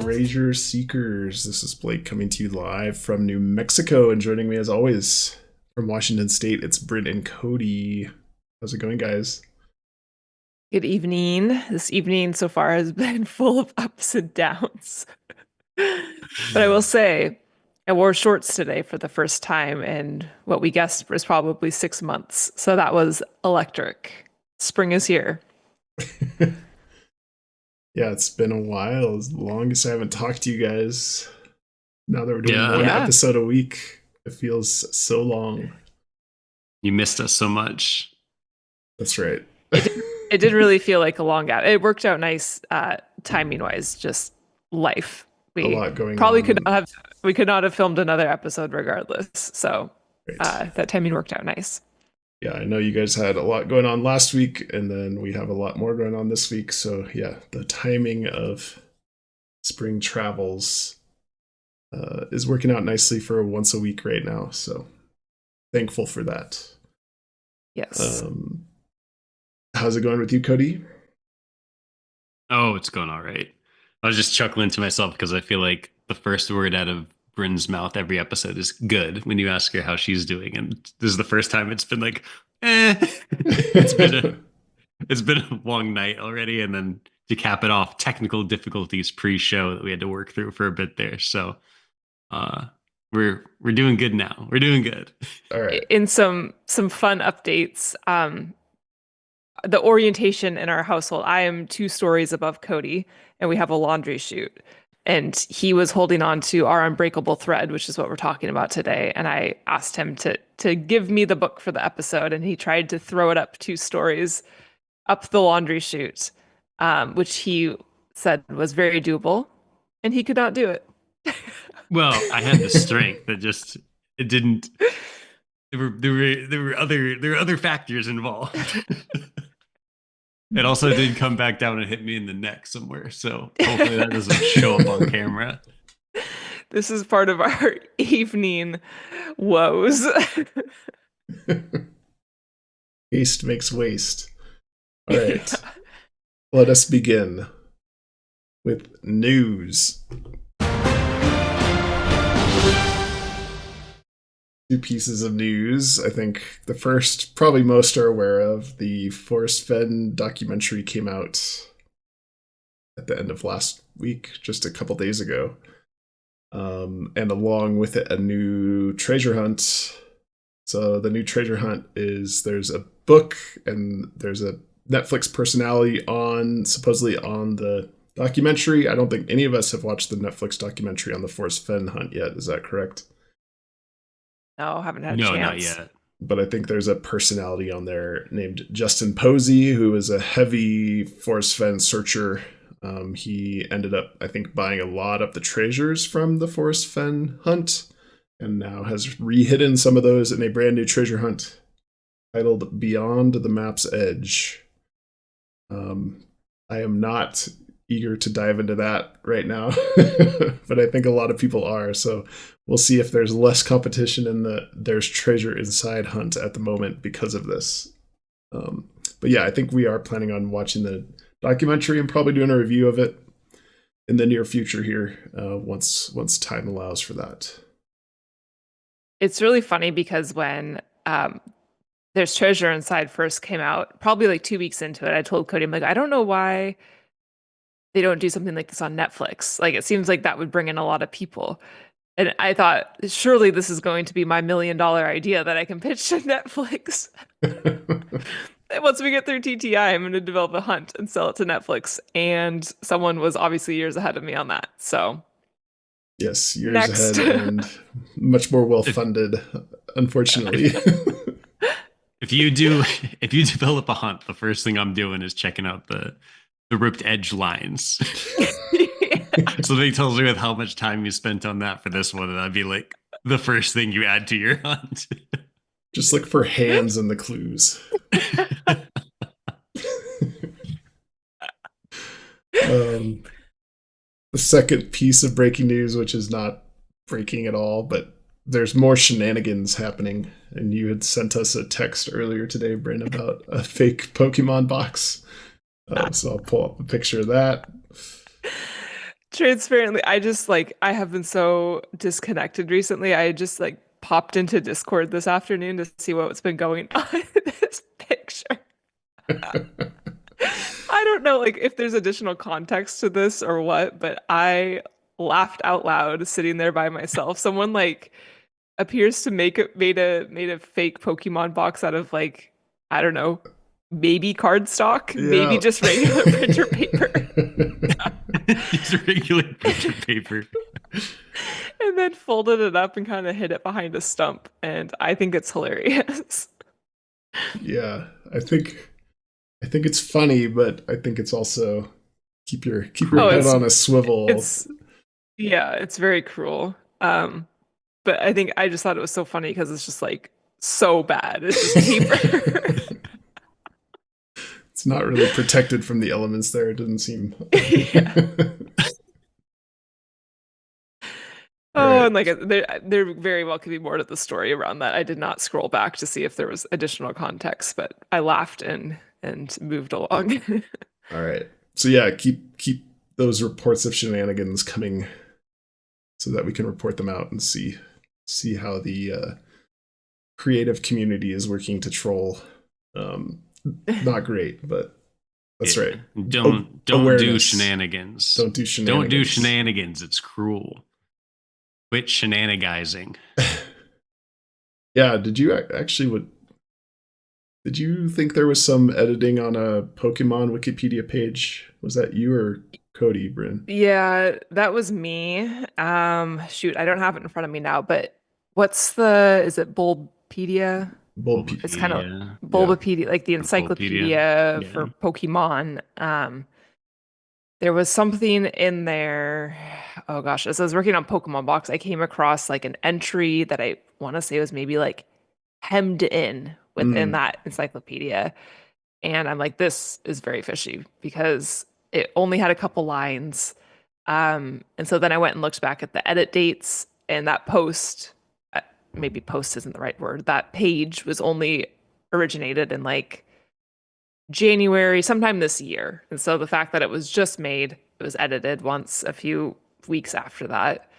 Treasure Seekers. This is Blake coming to you live from New Mexico, and joining me as always from Washington State, it's Britt and Cody. How's it going, guys? Good evening. This evening so far has been full of ups and downs. But I will say, I wore shorts today for the first time in what we guessed was probably 6 months. So that was electric. Spring is here. Yeah, it's been a while. It's the longest I haven't talked to you guys. Now that we're doing Yeah. one Yeah. episode a week, it feels so long. You missed us so much. That's right. It didn't really feel like a long gap. It worked out nice timing wise, just life. A We lot going probably on. could not have filmed another episode regardless. So Right. that timing worked out nice. Yeah, I know you guys had a lot going on last week, and then we have a lot more going on this week. So yeah, the timing of spring travels is working out nicely for once a week right now. So thankful for that. Yes. How's it going with you, Cody? Oh, it's going all right. I was just chuckling to myself because I feel like the first word out of Bryn's mouth every episode is good when you ask her how she's doing. And this is the first time it's been like, it's been a long night already. And then to cap it off, technical difficulties pre-show that we had to work through for a bit there. So we're doing good now. We're doing good. All right. In some fun updates, the orientation in our household, I am 2 stories above Cody and we have a laundry chute, and he was holding on to our Unbreakable Thread, which is what we're talking about today, and I asked him to give me the book for the episode, and he tried to throw it up 2 stories up the laundry chute, which he said was very doable, and he could not do it. Well, I had the strength that just it didn't. There were other factors involved. It also did come back down and hit me in the neck somewhere. So hopefully that doesn't show up on camera. This is part of our evening woes. Haste makes waste. All right. Let us begin with news. 2 pieces of news. I think the first, probably most are aware of, the Forrest Fenn documentary came out at the end of last week, just a couple days ago. And along with it, a new treasure hunt. So the new treasure hunt is there's a book and there's a Netflix personality supposedly on the documentary. I don't think any of us have watched the Netflix documentary on the Forrest Fenn hunt yet. Is that correct? No, haven't had a No, chance. not yet. But I think there's a personality on there named Justin Posey, who is a heavy Forrest Fenn searcher. He ended up, I think, buying a lot of the treasures from the Forrest Fenn hunt, and now has re-hidden some of those in a brand new treasure hunt titled Beyond the Map's Edge. I am not eager to dive into that right now, but I think a lot of people are, so we'll see if there's less competition in the There's Treasure Inside hunt at the moment because of this. But yeah, I think we are planning on watching the documentary and probably doing a review of it in the near future here, once time allows for that. It's really funny because when There's Treasure Inside first came out, probably like 2 weeks into it, I told Cody, I'm like, I don't know why they don't do something like this on Netflix. Like, it seems like that would bring in a lot of people. And I thought, surely this is going to be my $1 million idea that I can pitch to Netflix. And once we get through TTI, I'm going to develop a hunt and sell it to Netflix. And someone was obviously years ahead of me on that. So Yes, years Next. ahead and much more well-funded, unfortunately. If you develop a hunt, the first thing I'm doing is checking out the ripped edge lines. Something tells me with how much time you spent on that for this one, and that'd be like the first thing you add to your hunt. Just look for hands in the clues. The second piece of breaking news, which is not breaking at all, but there's more shenanigans happening. And you had sent us a text earlier today, Bryn, about a fake Pokemon box. So I'll pull up a picture of that. Transparently, I just like I have been so disconnected recently. I just like popped into Discord this afternoon to see what's been going on in this picture. I don't know like if there's additional context to this or what, but I laughed out loud sitting there by myself. Someone like appears to made a fake Pokemon box out of like I don't know, maybe cardstock, maybe Yeah. just regular printer paper. It's regular picture paper. And then folded it up and kind of hid it behind a stump. And I think it's hilarious. Yeah, I think it's funny, but I think it's also keep your Oh, head on a swivel. it's yeah, it's very cruel. But I think I just thought it was so funny because it's just like so bad. It's just paper. It's not really protected from the elements there. It doesn't seem. Yeah. All Oh, right. and like there very well could be more to the story around that. I did not scroll back to see if there was additional context, but I laughed and moved along. All right. So yeah, keep those reports of shenanigans coming, so that we can report them out and see how the creative community is working to troll. Not great, but that's right. Don't do Awareness. shenanigans. Don't do shenanigans. Don't do shenanigans. It's cruel. Quit shenanigizing. Yeah. Did you actually what? Did you think there was some editing on a Pokemon Wikipedia page? Was that you or Cody, Bryn? Yeah, that was me. Shoot, I don't have it in front of me now, but is it Bulbapedia? It's kind of Yeah. Bulbapedia, like the Bulbapedia. encyclopedia Yeah. for Pokemon. There was something in there. Oh gosh, as I was working on Pokemon Box, I came across like an entry that I want to say was maybe like hemmed in within that encyclopedia. And I'm like, this is very fishy because it only had a couple lines. And so then I went and looked back at the edit dates, and that maybe post isn't the right word, that page was only originated in like January, sometime this year. And so the fact that it was just made, it was edited once a few weeks after that,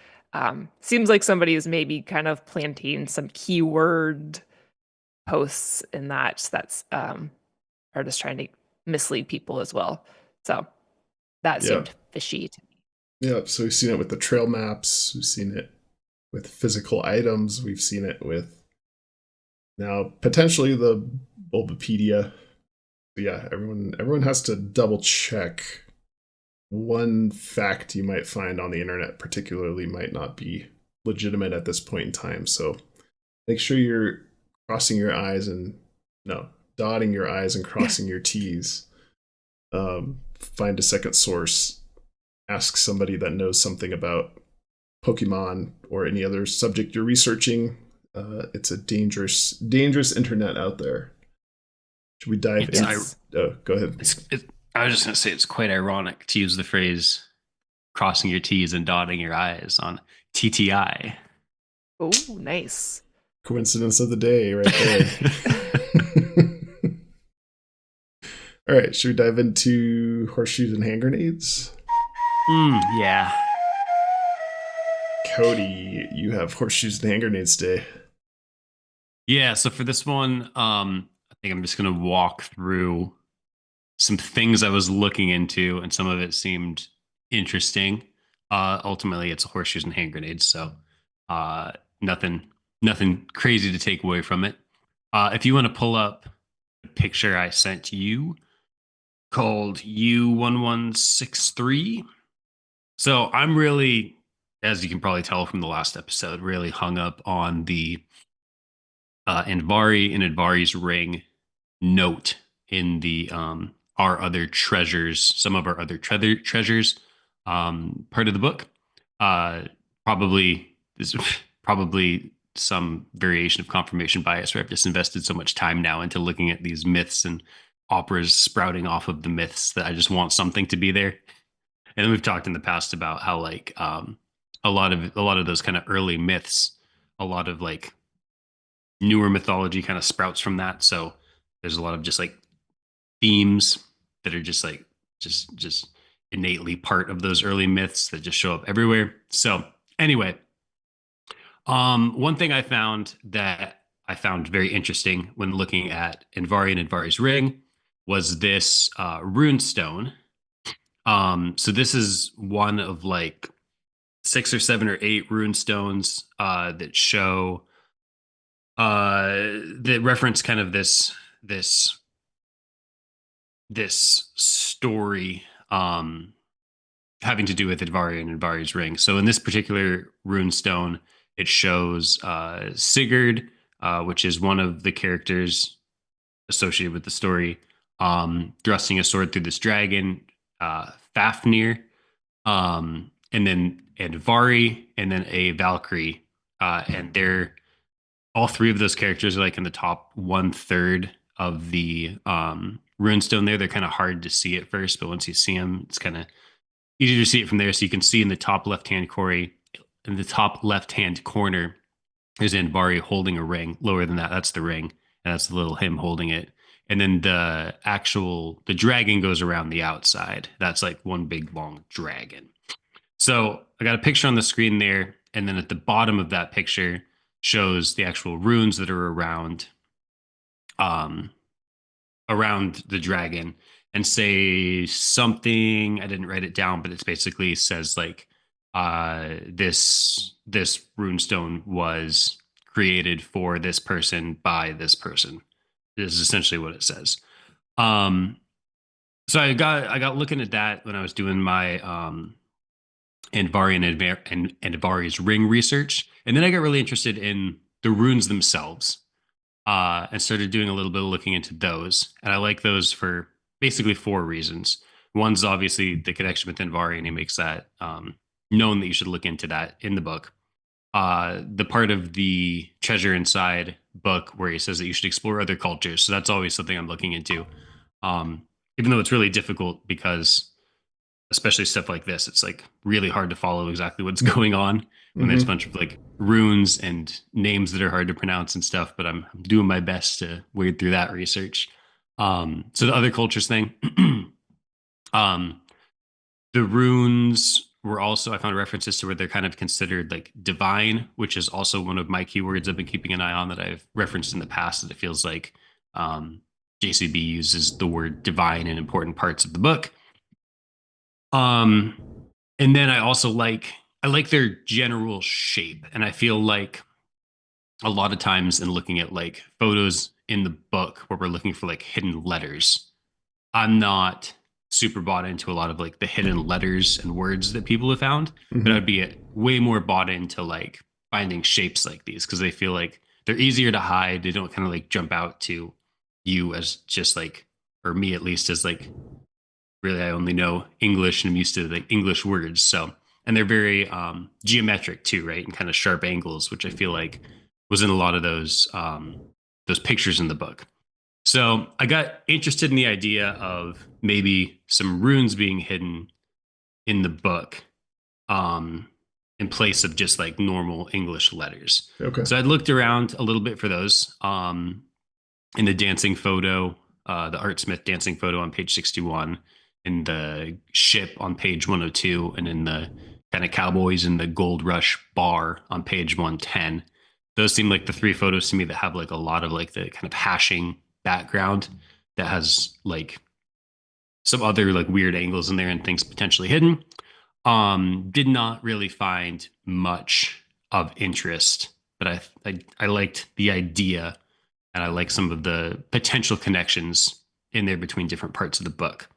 seems like somebody is maybe kind of planting some keyword posts in that's are just trying to mislead people as well. So that seemed fishy to me. Yeah. So we've seen it with the trail maps. We've seen it with physical items. We've seen it with now potentially the Bulbapedia. But yeah, everyone has to double check. One fact you might find on the internet particularly might not be legitimate at this point in time. So make sure you're crossing your I's and dotting your I's and crossing your T's. Find a second source. Ask somebody that knows something about Pokemon or any other subject you're researching. It's a dangerous internet out there. Should we dive in? Go ahead. I was just going to say it's quite ironic to use the phrase crossing your T's and dotting your I's on TTI. Oh, nice. Coincidence of the day right there. All right, should we dive into horseshoes and hand grenades? Yeah. Cody, you have horseshoes and hand grenades today. Yeah, so for this one, I think I'm just going to walk through some things I was looking into, and some of it seemed interesting. Ultimately, it's horseshoes and hand grenades, so nothing crazy to take away from it. If you want to pull up the picture I sent you called U1163. So I'm really, as you can probably tell from the last episode, really hung up on the Andvari and Andvari's ring note in the our other treasures, some of our other treasures part of the book. Probably some variation of confirmation bias where I've just invested so much time now into looking at these myths and operas sprouting off of the myths that I just want something to be there. And then we've talked in the past about how like a lot of those kind of early myths, a lot of like newer mythology kind of sprouts from that. So there's a lot of just like themes that are just like just innately part of those early myths that just show up everywhere. So anyway, one thing I found very interesting when looking at Andvari and Andvari's ring was this rune stone. So this is one of like 6 or 7 or 8 rune stones that show that reference kind of this this story having to do with Andvari and Andvari's ring. So in this particular rune stone, it shows Sigurd, which is one of the characters associated with the story, thrusting a sword through this dragon, Fafnir, and then Andvari, and then a Valkyrie, and they're all 3 of those characters are like in the top 1/3 of the runestone. They're kind of hard to see at first, but once you see them, it's kind of easy to see it from there. So you can see in the top left-hand corner, is Andvari holding a ring. Lower than that, that's the ring, and that's the little him holding it. And then the dragon goes around the outside. That's like one big long dragon. So I got a picture on the screen there, and then at the bottom of that picture shows the actual runes that are around the dragon, and say something. I didn't write it down, but it's basically says like this runestone was created for this person by this person. This is essentially what it says. So I got looking at that when I was doing my Andvari and Andvari's ring research, and then I got really interested in the runes themselves, and started doing a little bit of looking into those. And I like those for basically 4 reasons. One's obviously the connection with Andvari, and he makes that known that you should look into that in the book. The part of the Treasure Inside book where he says that you should explore other cultures. So that's always something I'm looking into. Even though it's really difficult because, especially stuff like this, it's like really hard to follow exactly what's going on when there's a bunch of like runes and names that are hard to pronounce and stuff. But I'm doing my best to wade through that research. So the other cultures thing, the runes were also, I found references to where they're kind of considered like divine, which is also one of my keywords I've been keeping an eye on that I've referenced in the past, that it feels like JCB uses the word divine in important parts of the book. And then I also like their general shape, and I feel like a lot of times in looking at like photos in the book where we're looking for like hidden letters, I'm not super bought into a lot of like the hidden letters and words that people have found, but I'd be way more bought into like finding shapes like these, because they feel like they're easier to hide. They don't kind of like jump out to you as just like, or me at least, as like, really I only know English and I'm used to the English words. So, and they're very geometric too, right? And kind of sharp angles, which I feel like was in a lot of those pictures in the book. So I got interested in the idea of maybe some runes being hidden in the book, in place of just like normal English letters. Okay. So I'd looked around a little bit for those. In the dancing photo, the Art Smith dancing photo on page 61, in the ship on page 102, and in the kind of cowboys in the Gold Rush bar on page 110. Those seem like the 3 photos to me that have like a lot of like the kind of hashing background that has like some other like weird angles in there and things potentially hidden. Did not really find much of interest, but I liked the idea, and I like some of the potential connections in there between different parts of the book.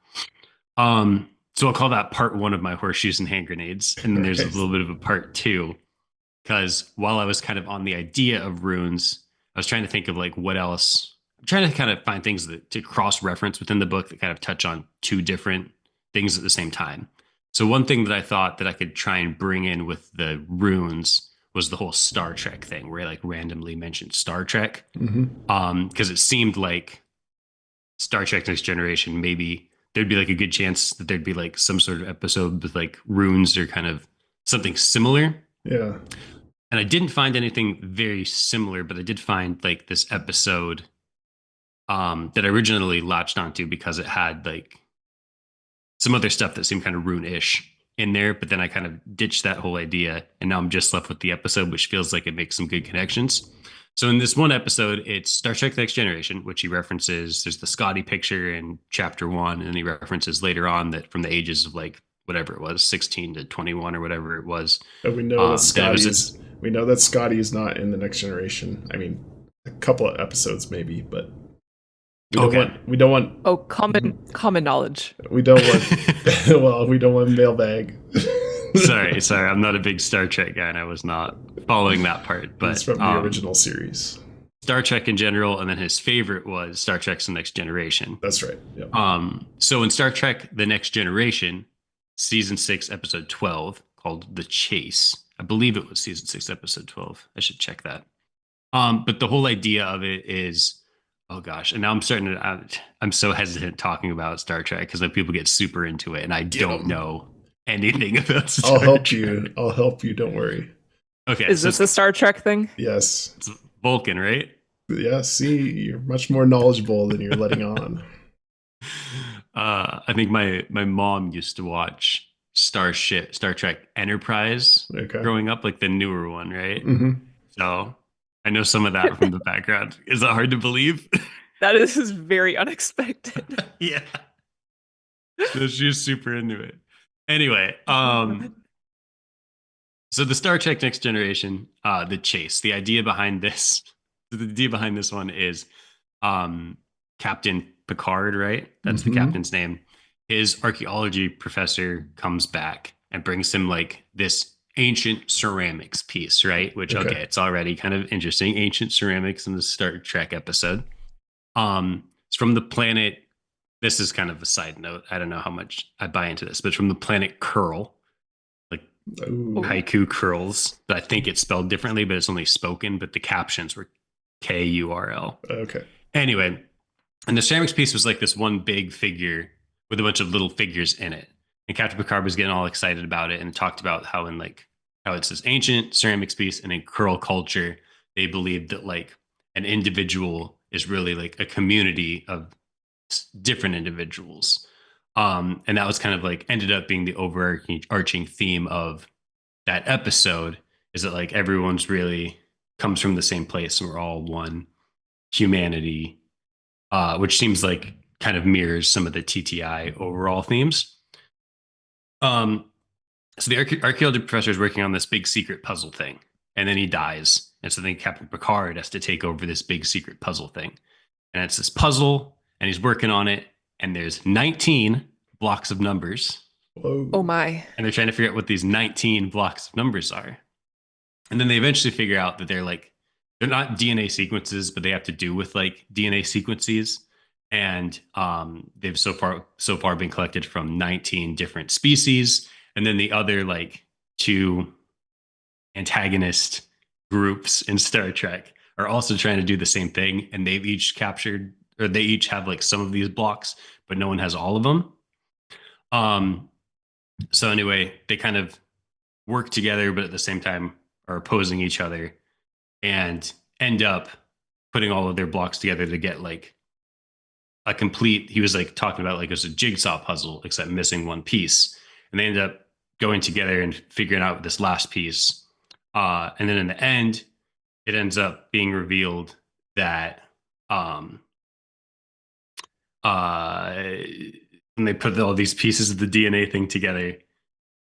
So I'll call that part 1 of my horseshoes and hand grenades. And then there's a little bit of a part 2, because while I was kind of on the idea of runes, I was trying to think of like what else. I'm trying to kind of find things to cross reference within the book that kind of touch on 2 different things at the same time. So one thing that I thought that I could try and bring in with the runes was the whole Star Trek thing, where I like randomly mentioned Star Trek. Because it seemed like Star Trek Next Generation, maybe there'd be like a good chance that there'd be like some sort of episode with like runes or kind of something similar. Yeah. And I didn't find anything very similar, but I did find like this episode that I originally latched onto because it had like some other stuff that seemed kind of Rune-ish in there, but then I kind of ditched that whole idea, and now I'm just left with the episode, which feels like it makes some good connections. So in this one episode, it's Star Trek: The Next Generation, which he references. There's the Scotty picture in chapter 1, and he references later on that from the ages of like whatever it was, 16 to 21 or whatever it was. And we know that Scotty's not in the Next Generation. I mean, a couple of episodes maybe, but we don't want common knowledge. We don't want we don't want Mailbag. sorry, I'm not a big Star Trek guy, and I was not following that part. But it's from the original series, Star Trek in general, and then his favorite was Star Trek's The Next Generation. That's right. Yep. So in Star Trek: The Next Generation, season 6, episode 12, called "The Chase," I believe it was season 6, episode 12. I should check that. But the whole idea of it is, oh gosh, and now I'm so hesitant talking about Star Trek because like people get super into it, and I don't know anything about Star Trek. I'll help you. Don't worry. Okay. Is this a Star Trek thing? Yes. It's Vulcan, right? Yeah. See, you're much more knowledgeable than you're letting on. I think my mom used to watch Star Trek Enterprise growing up, like the newer one, right? Mm-hmm. So I know some of that from the background. Is that hard to believe? That is very unexpected. Yeah. So she's super into it. Anyway, so the Star Trek Next Generation, The Chase, the idea behind this one is Captain Picard, right? That's the captain's name. His archaeology professor comes back and brings him like this ancient ceramics piece, right? Which, okay, it's already kind of interesting. Ancient ceramics in the Star Trek episode. It's from the planet. This is kind of a side note. I don't know how much I buy into this, but it's from the planet Curl, like haiku curls. But I think it's spelled differently, but it's only spoken. But the captions were Kurl. Okay. Anyway, and the ceramics piece was like this one big figure with a bunch of little figures in it. And Captain Picard was getting all excited about it and talked about how it's this ancient ceramics piece, and in Kurl culture, they believed that like an individual is really like a community of different individuals. And that was kind of like ended up being the overarching theme of that episode, is that like everyone's really comes from the same place and we're all one humanity, which seems like kind of mirrors some of the TTI overall themes. So the archaeology professor is working on this big secret puzzle thing, and then he dies. And so then Captain Picard has to take over this big secret puzzle thing. And it's this puzzle, and he's working on it, and there's 19 blocks of numbers. Whoa. Oh my. And they're trying to figure out what these 19 blocks of numbers are. And then they eventually figure out that they're not DNA sequences, but they have to do with like DNA sequences. And they've so far been collected from 19 different species. And then the other like 2 antagonist groups in Star Trek are also trying to do the same thing. And they've each captured, or they each have like some of these blocks, but no one has all of them. So anyway, they kind of work together, but at the same time are opposing each other, and end up putting all of their blocks together to get like a complete, he was like talking about like it was a jigsaw puzzle, except missing one piece. And they ended up going together and figuring out this last piece. And then in the end, it ends up being revealed that when they put all these pieces of the DNA thing together,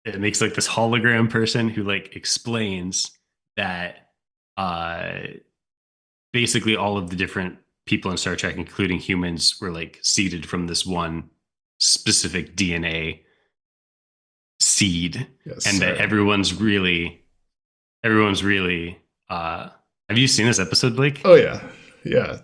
it makes like this hologram person who like explains that basically all of the different people in Star Trek, including humans, were like seeded from this one specific DNA seed. Yes, and that everyone's really have you seen this episode, Blake? Oh yeah.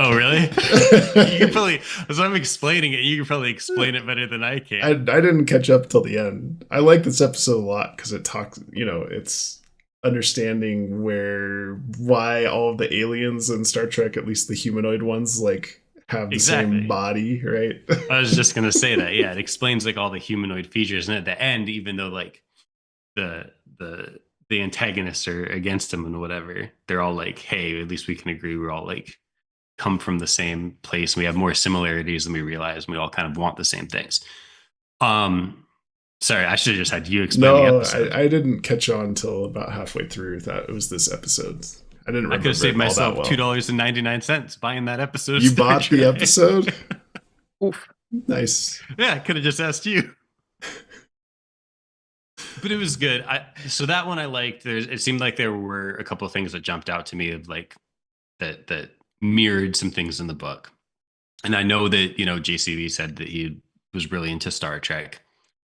Oh really? You can probably, as I'm explaining it, you can probably explain it better than I can. I didn't catch up till the end. I like this episode a lot because it talks, it's understanding why all of the aliens in Star Trek, at least the humanoid ones, like have the same body, right? I was just gonna say that. Yeah, it explains like all the humanoid features, and at the end, even though like the antagonists are against him and whatever, they're all like, hey, at least we can agree we're all like come from the same place, and we have more similarities than we realize, and we all kind of want the same things. Sorry, I should have just had you explain the No, episode. I didn't catch on until about halfway through that it was this episode. I didn't I could have remember saved it all that myself well. $2.99 buying that episode of You Star bought the Trek. episode? Oof. Nice. Yeah, I could have just asked you. But it was good. So that one I liked. It seemed like there were a couple of things that jumped out to me of like that mirrored some things in the book. And I know that, JCB said that he was really into Star Trek.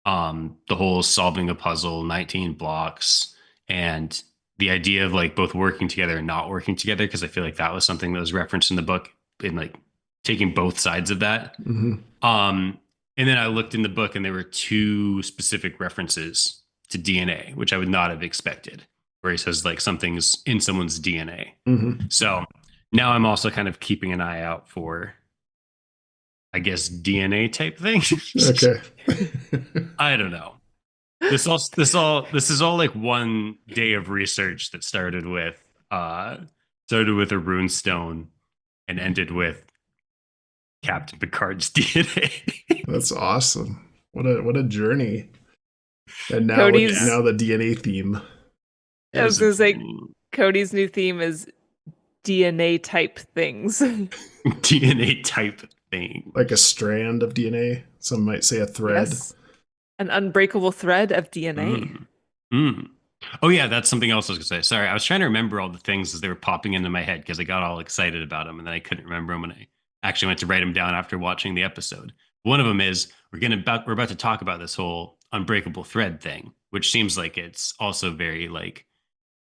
The whole solving a puzzle, 19 blocks, and the idea of like both working together and not working together, because I feel like that was something that was referenced in the book, in like taking both sides of that. Mm-hmm. And then I looked in the book and there were two specific references to DNA, which I would not have expected, where he says like something's in someone's DNA. Mm-hmm. So now I'm also kind of keeping an eye out for, I guess, DNA type things. Okay. I don't know. This is all like one day of research that started with a rune stone and ended with Captain Picard's DNA. That's awesome. What a journey. And now Cody's- now the DNA theme. I was gonna say Cody's new theme is DNA type things. DNA type thing. Like a strand of DNA. Some might say a thread. Yes. An unbreakable thread of DNA. Oh yeah, that's something else I was gonna say. Sorry, I was trying to remember all the things as they were popping into my head because I got all excited about them and then I couldn't remember them when I actually went to write them down after watching the episode. One of them is we're about to talk about this whole unbreakable thread thing, which seems like it's also very like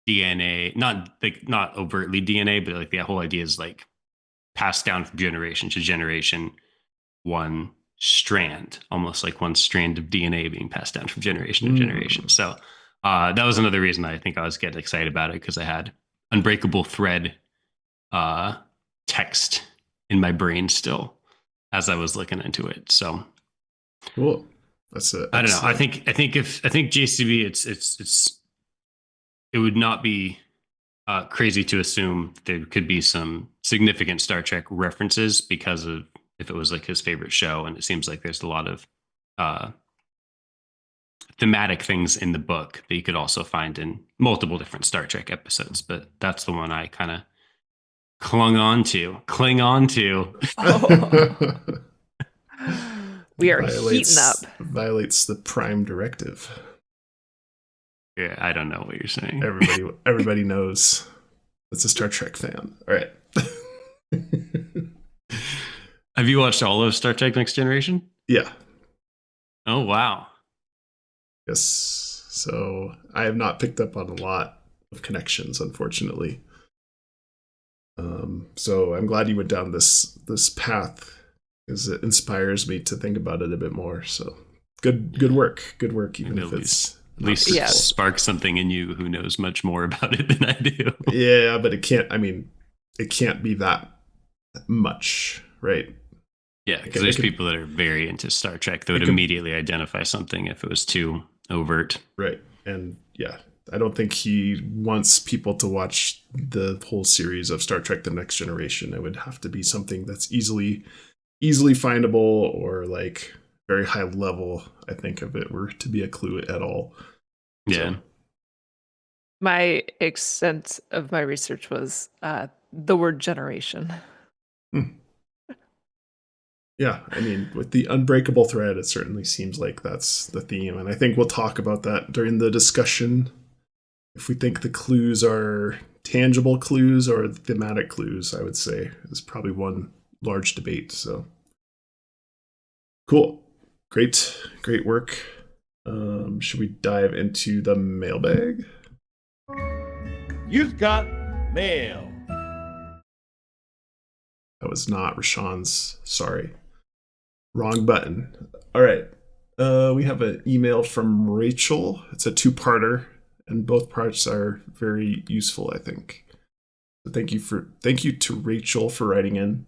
DNA, not overtly DNA, but like the whole idea is like passed down from generation to generation, one strand, almost like one strand of DNA being passed down from generation to generation. So that was another reason I think I was getting excited about it, because I had Unbreakable Thread text in my brain still as I was looking into it. So Cool. That's it. I don't know. I think JCB, it would not be crazy to assume there could be some significant Star Trek references because of if it was like his favorite show, and it seems like there's a lot of thematic things in the book that you could also find in multiple different Star Trek episodes. But that's the one I kind of cling on to. Oh. We are heating up. Violates the Prime Directive. Yeah, I don't know what you're saying. Everybody knows it's a Star Trek fan. All right. Have you watched all of Star Trek Next Generation? Yeah. Oh, wow. Yes. So I have not picked up on a lot of connections, unfortunately. So I'm glad you went down this path, because it inspires me to think about it a bit more. So good work, even if it's at least it sparks something in you who knows much more about it than I do. Yeah, but it can't be that much, right? Yeah, because there's people that are very into Star Trek that would immediately identify something if it was too overt. Right. And yeah, I don't think he wants people to watch the whole series of Star Trek The Next Generation. It would have to be something that's easily findable, or like very high level, I think, if it were to be a clue at all. Yeah. So. My extent of my research was the word generation. Yeah, I mean, with the unbreakable thread, it certainly seems like that's the theme. And I think we'll talk about that during the discussion. If we think the clues are tangible clues or thematic clues, I would say is probably one large debate. So cool. Great work. Should we dive into the mailbag? You've got mail. That was not Rashawn's. Sorry. Wrong button. All right. We have an email from Rachel. It's a two-parter, and both parts are very useful, I think. So thank you to Rachel for writing in.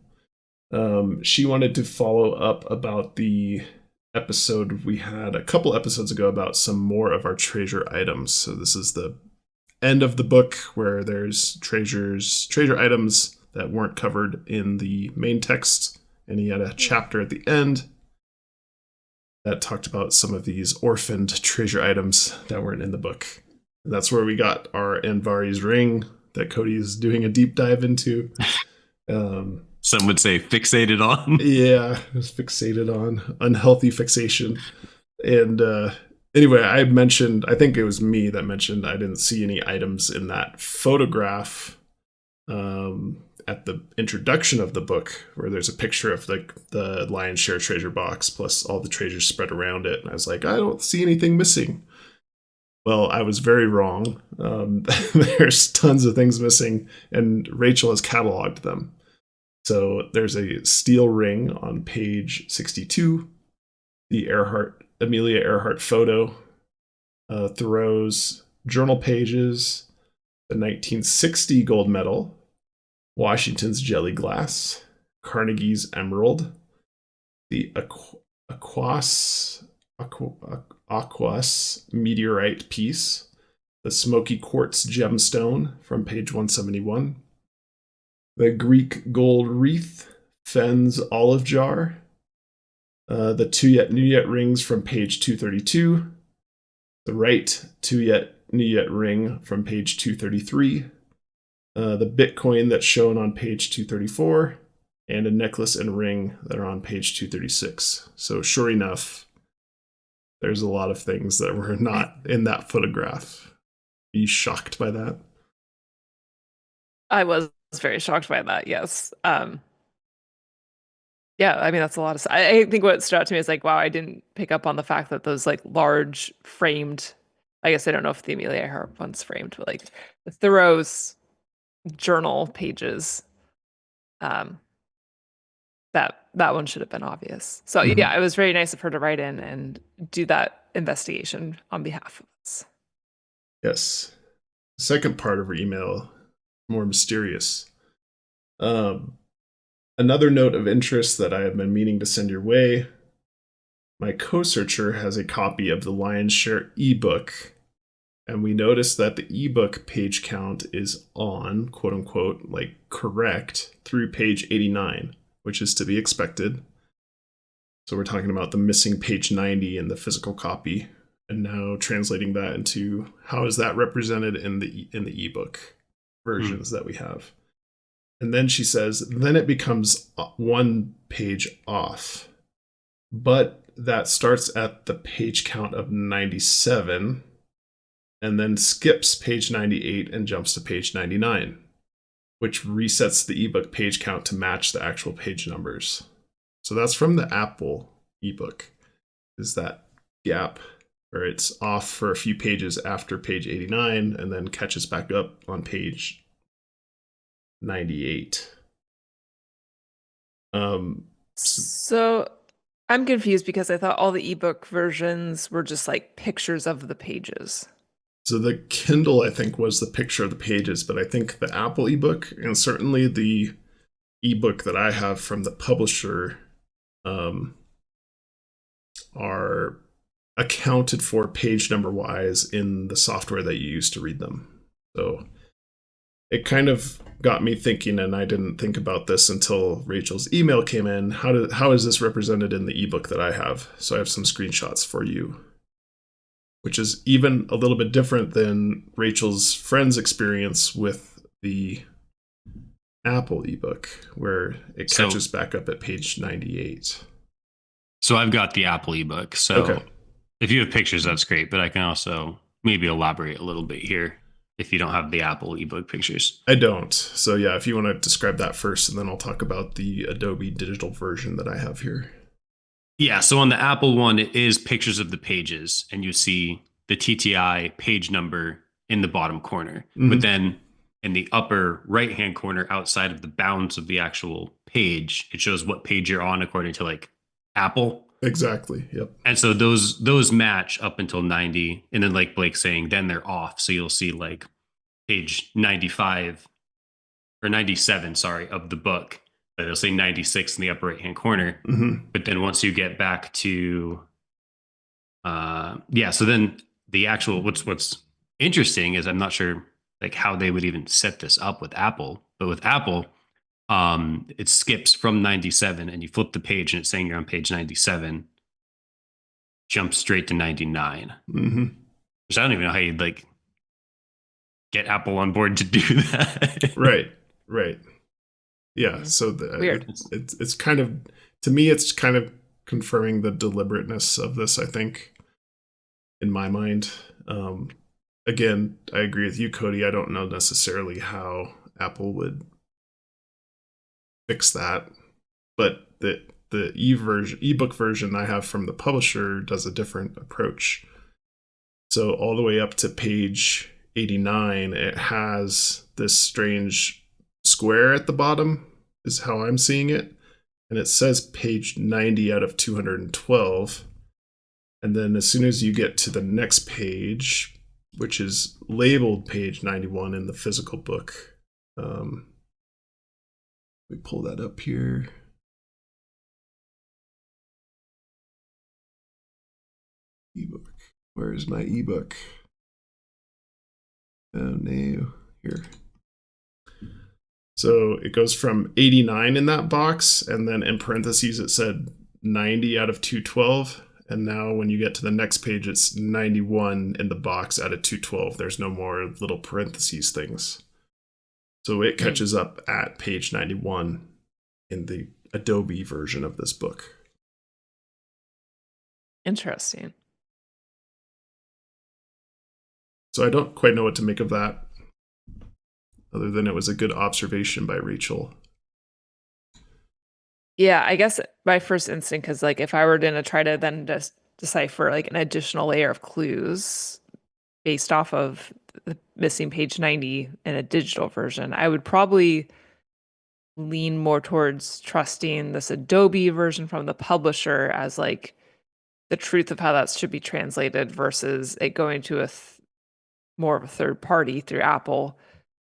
She wanted to follow up about the episode we had a couple episodes ago about some more of our treasure items. So this is the end of the book where there's treasure items that weren't covered in the main text, and he had a chapter at the end that talked about some of these orphaned treasure items that weren't in the book. And that's where we got our Anvari's ring that Cody is doing a deep dive into. Some would say fixated on. Yeah, I was fixated on unhealthy fixation. And anyway, I think it was me that mentioned I didn't see any items in that photograph at the introduction of the book, where there's a picture of the lion's share treasure box plus all the treasures spread around it. And I was like, I don't see anything missing. Well, I was very wrong. There's tons of things missing, and Rachel has cataloged them. So there's a steel ring on page 62, the Amelia Earhart photo, Thoreau's journal pages, the 1960 gold medal, Washington's jelly glass, Carnegie's emerald, the Aquas meteorite piece, the smoky quartz gemstone from page 171, the Greek gold wreath, Fenn's olive jar, the two yet new yet rings from page 232, the right two yet new yet ring from page 233, the Bitcoin that's shown on page 234, and a necklace and ring that are on page 236. So sure enough, there's a lot of things that were not in that photograph. Are you shocked by that? I was very shocked by that, yes. Yeah, I mean, that's a lot of stuff. I think what stood out to me is like, wow, I didn't pick up on the fact that those like large framed, I guess I don't know if the Amelia Earhart one's framed, but like the Thoreau's journal pages, that one should have been obvious. So yeah, it was very nice of her to write in and do that investigation on behalf of us. Yes. The second part of her email, more mysterious. Another note of interest that I have been meaning to send your way. My co-searcher has a copy of the Lion's Share ebook, and we noticed that the ebook page count is on, quote unquote, like correct through page 89, which is to be expected. So we're talking about the missing page 90 in the physical copy, and now translating that into how is that represented in the ebook versions that we have. And then she says, then it becomes one page off, but that starts at the page count of 97 and then skips page 98 and jumps to page 99, which resets the ebook page count to match the actual page numbers. So that's from the Apple ebook, is that gap where it's off for a few pages after page 89 and then catches back up on page 98. So I'm confused because I thought all the ebook versions were just like pictures of the pages. So the Kindle, I think, was the picture of the pages, but I think the Apple ebook and certainly the ebook that I have from the publisher are accounted for page number wise in the software that you use to read them. So it kind of got me thinking, and I didn't think about this until Rachel's email came in. How is this represented in the ebook that I have? So I have some screenshots for you, which is even a little bit different than Rachel's friend's experience with the Apple ebook, where it catches back up at page 98. So I've got the Apple ebook. So okay. If you have pictures, that's great. But I can also maybe elaborate a little bit here if you don't have the Apple ebook pictures. I don't. So yeah, if you want to describe that first, and then I'll talk about the Adobe digital version that I have here. Yeah, so on the Apple one, it is pictures of the pages, and you see the TTI page number in the bottom corner. Mm-hmm. But then in the upper right-hand corner, outside of the bounds of the actual page, it shows what page you're on according to like Apple. Exactly. Yep. And so those match up until 90, and then like Blake's saying, then they're off. So you'll see like page 95 or 97, sorry, of the book. But it'll say 96 in the upper right-hand corner. Mm-hmm. But then once you get back to, so then the actual, what's interesting is I'm not sure like how they would even set this up with Apple, but with Apple, it skips from 97 and you flip the page and it's saying you're on page 97. jump straight to 99. Mm-hmm. Which I don't even know how you'd like get Apple on board to do that. Right. Yeah. Mm. So Weird. it's kind of, to me, it's kind of confirming the deliberateness of this, I think, in my mind. Again, I agree with you, Cody. I don't know necessarily how Apple would fix that, but the ebook version I have from the publisher does a different approach. So all the way up to page 89, it has this strange square at the bottom, is how I'm seeing it. And it says page 90 out of 212. And then as soon as you get to the next page, which is labeled page 91 in the physical book, we pull that up here. Ebook. Where is my ebook? Oh no, here. So it goes from 89 in that box, and then in parentheses it said 90 out of 212. And now when you get to the next page, it's 91 in the box out of 212. There's no more little parentheses things. So it catches up at page 91 in the Adobe version of this book. Interesting. So I don't quite know what to make of that, other than it was a good observation by Rachel. Yeah, I guess my first instinct is like if I were to try to then just decipher like an additional layer of clues based off of the missing page 90 in a digital version, I would probably lean more towards trusting this Adobe version from the publisher as like the truth of how that should be translated versus it going to a more of a third party through Apple,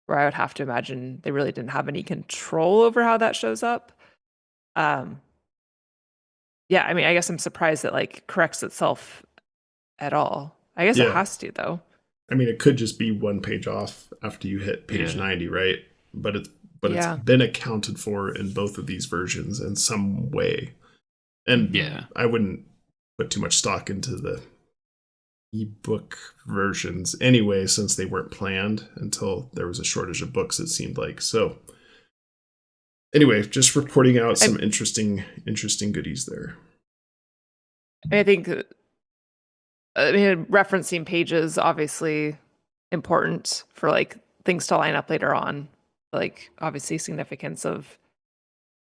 where I would have to imagine they really didn't have any control over how that shows up. Yeah, I mean, I guess I'm surprised it like corrects itself at all. I guess it Yeah. has to though. I mean, it could just be one page off after you hit page 90, right? But it's been accounted for in both of these versions in some way. And I wouldn't put too much stock into the ebook versions anyway, since they weren't planned until there was a shortage of books, it seemed like. So anyway, just reporting out some interesting goodies there. I think referencing pages obviously important for like things to line up later on. Like obviously significance of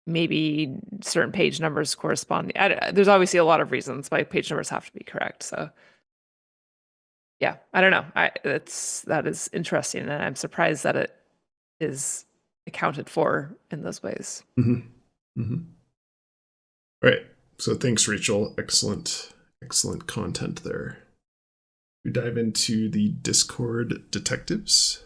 maybe certain page numbers correspond. There's obviously a lot of reasons why page numbers have to be correct. So yeah, I don't know. That is interesting, and I'm surprised that it is accounted for in those ways. Mm-hmm. Mm-hmm. All right. So thanks, Rachel. Excellent content there. We dive into the Discord detectives.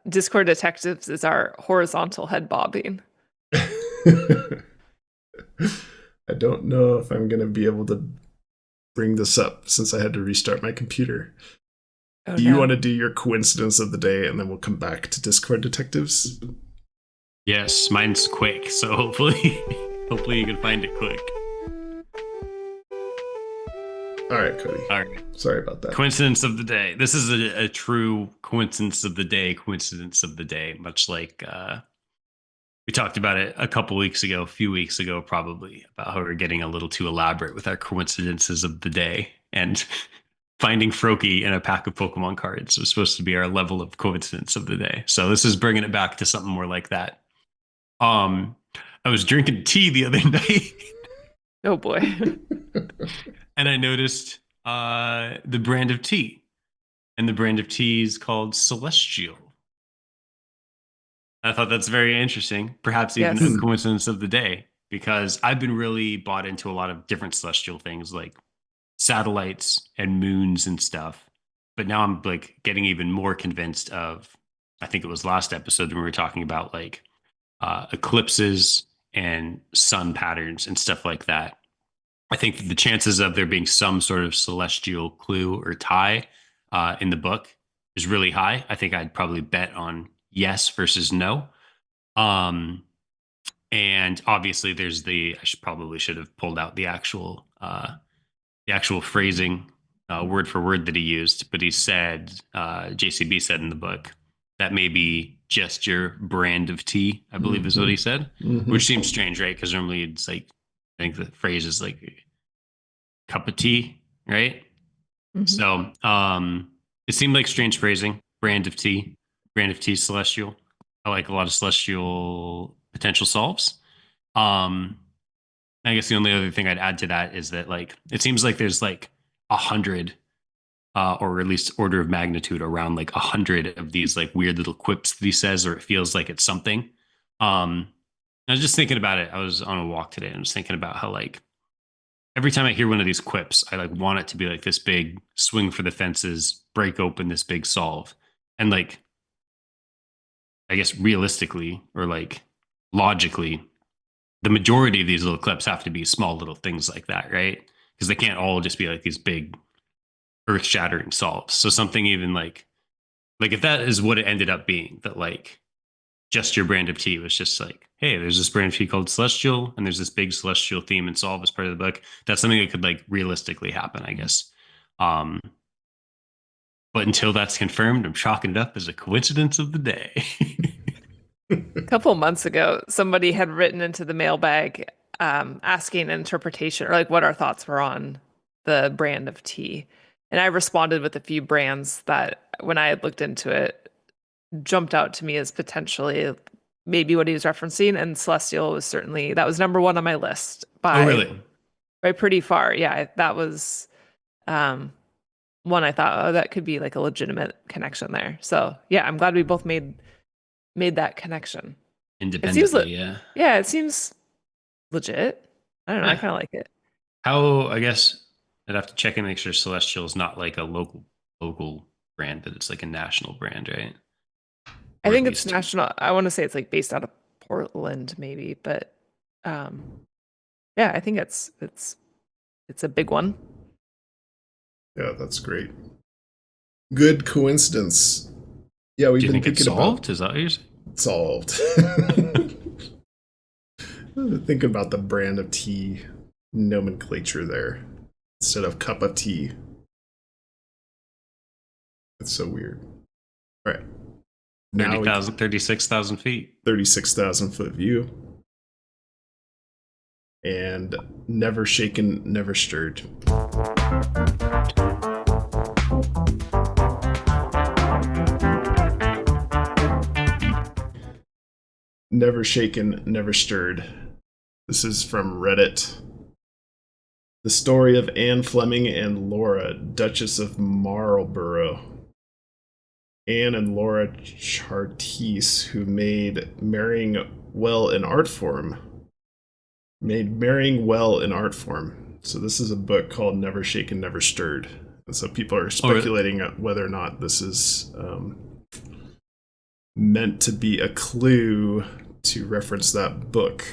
Discord detectives is our horizontal head bobbing. I don't know if I'm going to be able to bring this up since I had to restart my computer. Do you want to do your coincidence of the day and then we'll come back to Discord detectives? Yes, mine's quick, so hopefully you can find it quick. All right, Cody. All right. Sorry about that. Coincidence of the day. This is a true coincidence of the day, much like we talked about it a few weeks ago, probably, about how we're getting a little too elaborate with our coincidences of the day. And finding Froakie in a pack of Pokemon cards was supposed to be our level of coincidence of the day. So this is bringing it back to something more like that. I was drinking tea the other night. Oh boy. And I noticed the brand of tea. And the brand of tea is called Celestial. I thought that's very interesting, perhaps even a coincidence of the day, because I've been really bought into a lot of different celestial things like satellites and moons and stuff. But now I'm like getting even more convinced of, I think it was last episode when we were talking about like eclipses and sun patterns and stuff like that. I think the chances of there being some sort of celestial clue or tie in the book is really high. I think I'd probably bet on yes versus no. Um, and obviously there's probably should have pulled out the actual phrasing word for word that he used, but he said, JCB said in the book, that may be just your brand of tea, I believe is what he said, which seems strange, right? Because normally it's like, I think the phrase is like cup of tea, right? Mhm. So it seemed like strange phrasing, brand of tea, celestial. I like a lot of celestial potential solves. Um, I guess the only other thing I'd add to that is that like it seems like there's like 100 or at least order of magnitude around like 100 of these like weird little quips that he says, or it feels like it's something. I was just thinking about it. I was on a walk today and I was thinking about how like every time I hear one of these quips, I like want it to be like this big swing for the fences, break open this big solve. And like, I guess realistically or like logically, the majority of these little clips have to be small little things like that, right? Because they can't all just be like these big earth shattering solves. So something even like if that is what it ended up being, that like just your brand of tea was just like, hey, there's this brand of tea called Celestial, and there's this big celestial theme and solve as part of the book. That's something that could like realistically happen, I guess. Um, but until that's confirmed, I'm chalking it up as a coincidence of the day. A couple months ago, somebody had written into the mailbag asking an interpretation or like what our thoughts were on the brand of tea. And I responded with a few brands that, when I had looked into it, jumped out to me as potentially maybe what he was referencing. And Celestial was certainly, that was number one on my list Oh, really? by pretty far. Yeah, that was one I thought, oh, that could be like a legitimate connection there. So yeah, I'm glad we both made that connection. It seems Independently, yeah. yeah, it seems legit. I don't know. I Yeah. kind of like it. How, I guess I'd have to check and make sure Celestial is not like a local brand, but it's like a national brand, right? I Or at think it's least national. I want to say it's like based out of Portland, maybe, but um, yeah, I think it's a big one. Yeah, that's great. Good coincidence. Yeah, do we've you been think it's thinking about solved? Is that what you're saying? solved. Thinking about the brand of tea nomenclature there instead of cup of tea. It's so weird. All right. Now 30,000, 36,000 feet. 36,000 foot view. And never shaken, never stirred. Never shaken, never stirred. This is from Reddit. The story of Anne Fleming and Laura, Duchess of Marlborough. Anne and Laura Chartice, who made marrying well an art form. So this is a book called Never Shaken, Never Stirred. And so people are speculating whether or not this is meant to be a clue to reference that book,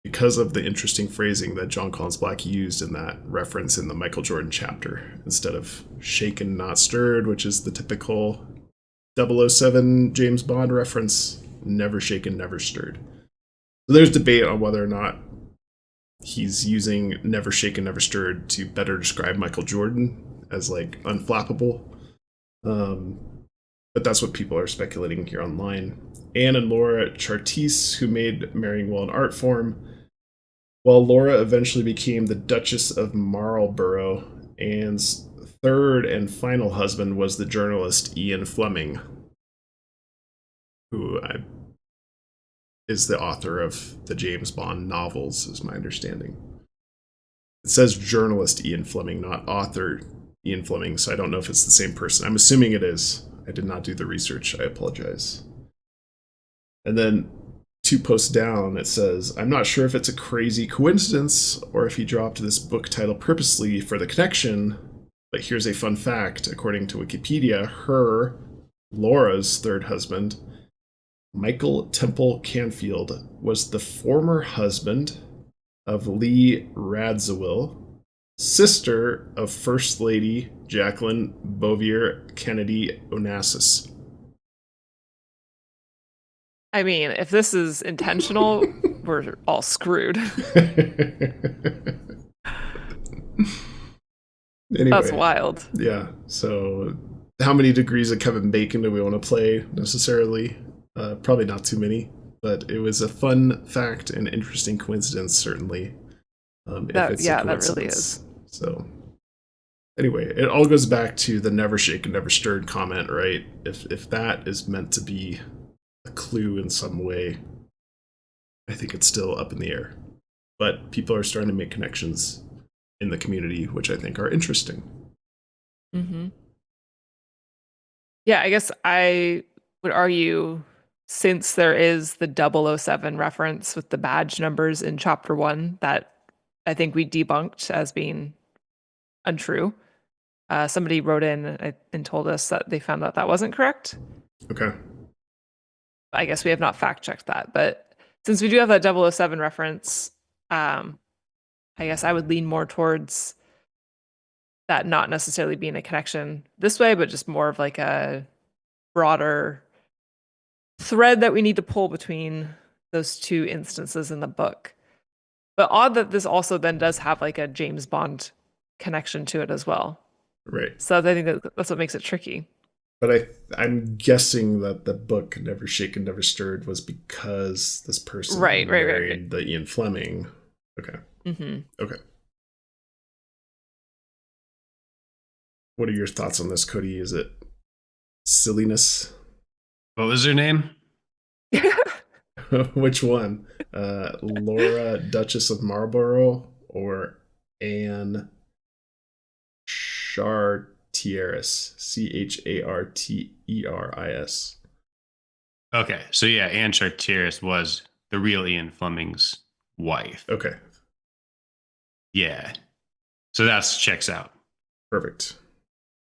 because of the interesting phrasing that Jon Collins-Black used in that reference in the Michael Jordan chapter, instead of shaken, not stirred, which is the typical 007 James Bond reference, never shaken, never stirred. So there's debate on whether or not he's using never shaken, never stirred to better describe Michael Jordan as like unflappable. But that's what people are speculating here online. Anne and Laura Chartice, who made marrying well an art form, while Laura eventually became the Duchess of Marlborough. Anne's third and final husband was the journalist Ian Fleming, who is the author of the James Bond novels, is my understanding. It says journalist Ian Fleming, not author Ian Fleming, so I don't know if it's the same person. I'm assuming it is. I did not do the research. I apologize. And then 2 posts down, it says, I'm not sure if it's a crazy coincidence or if he dropped this book title purposely for the connection, but here's a fun fact. According to Wikipedia, Laura's third husband, Michael Temple Canfield, was the former husband of Lee Radziwill, sister of First Lady Jacqueline Bouvier Kennedy Onassis. I mean, if this is intentional, we're all screwed. That's Anyway, wild. yeah. So, how many degrees of Kevin Bacon do we want to play necessarily? Probably not too many, but it was a fun fact and interesting coincidence, certainly. If it's a That really coincidence. is. So, anyway, it all goes back to the never shaken, never stirred comment, right? If that is meant to be a clue in some way, I think it's still up in the air. But people are starting to make connections in the community, which I think are interesting. Mm-hmm. Yeah, I guess I would argue, since there is the 007 reference with the badge numbers in chapter 1, that I think we debunked as being untrue. Somebody wrote in and told us that they found out that wasn't correct. Okay. I guess we have not fact checked that, but since we do have that 007 reference, I guess I would lean more towards that not necessarily being a connection this way, but just more of like a broader thread that we need to pull between those two instances in the book. But odd that this also then does have like a James Bond connection to it as well. Right. So I think that's what makes it tricky. But I'm guessing that the book Never Shaken, Never Stirred was because this person married the Ian Fleming. Okay. Mm-hmm. Okay. What are your thoughts on this, Cody? Is it silliness? What was her name? Which one? Laura, Duchess of Marlborough, or Anne Charteris? Charteris. Okay, so yeah, Anne Charteris was the real Ian Fleming's wife. Okay. Yeah. So that's checks out. Perfect.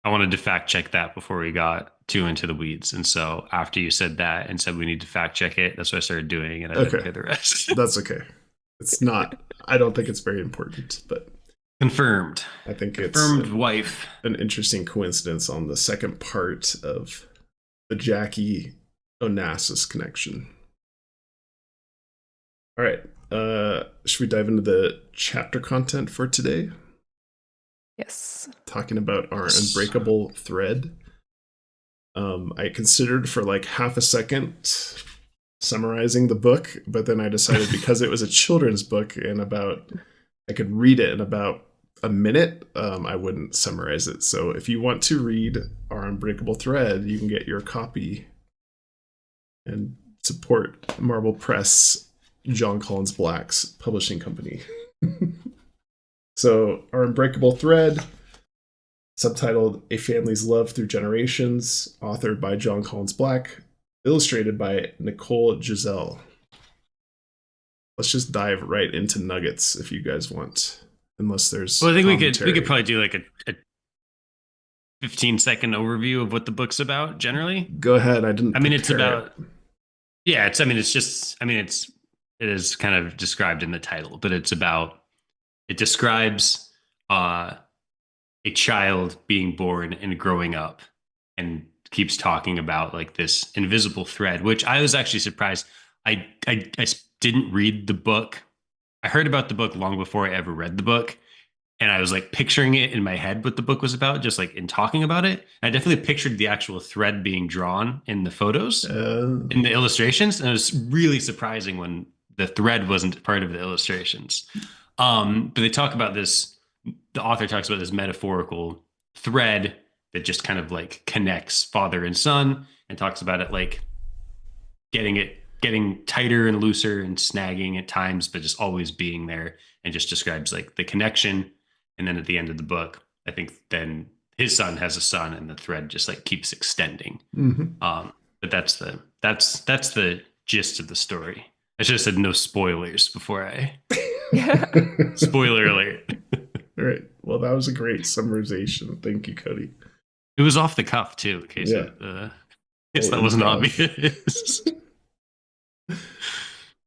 I wanted to fact check that before we got too into the weeds. And so after you said that and said we need to fact check it, that's what I started doing, and I didn't hear the rest. That's okay. It's not, I don't think it's very important, but confirmed. I think confirmed wife. An interesting coincidence on the second part of the Jackie Onassis connection. All right. Should we dive into the chapter content for today? Yes. Talking about our Unbreakable Thread. I considered for like half a second summarizing the book, but then I decided because it was a children's book and I could read it in about a minute, I wouldn't summarize it. So if you want to read our Unbreakable Thread, you can get your copy and support Marble Press, Jon Collins-Black's publishing company. So our Unbreakable Thread, subtitled A Family's Love Through Generations, authored by Jon Collins-Black, illustrated by Nicole Gsell. Let's just dive right into nuggets if you guys want, unless there's I think we could probably do like a 15-second overview of what the book's about generally. Go ahead. It's about it is kind of described in the title, but it describes a child being born and growing up, and keeps talking about like this invisible thread, which I was actually surprised. I didn't read the book. I heard about the book long before I ever read the book, and I was like picturing it in my head what the book was about, just like in talking about it. I definitely pictured the actual thread being drawn in the photos, in the illustrations, and it was really surprising when the thread wasn't part of the illustrations. But they talk about this. The author talks about this metaphorical thread that just kind of like connects father and son, and talks about it like getting tighter and looser and snagging at times, but just always being there, and just describes like the connection. And then at the end of the book, I think then his son has a son, and the thread just like keeps extending. Mm-hmm. But that's the gist of the story. I should have said no spoilers before I. Spoiler alert. All right. Well, that was a great summarization. Thank you, Cody. It was off the cuff too, in case that wasn't obvious.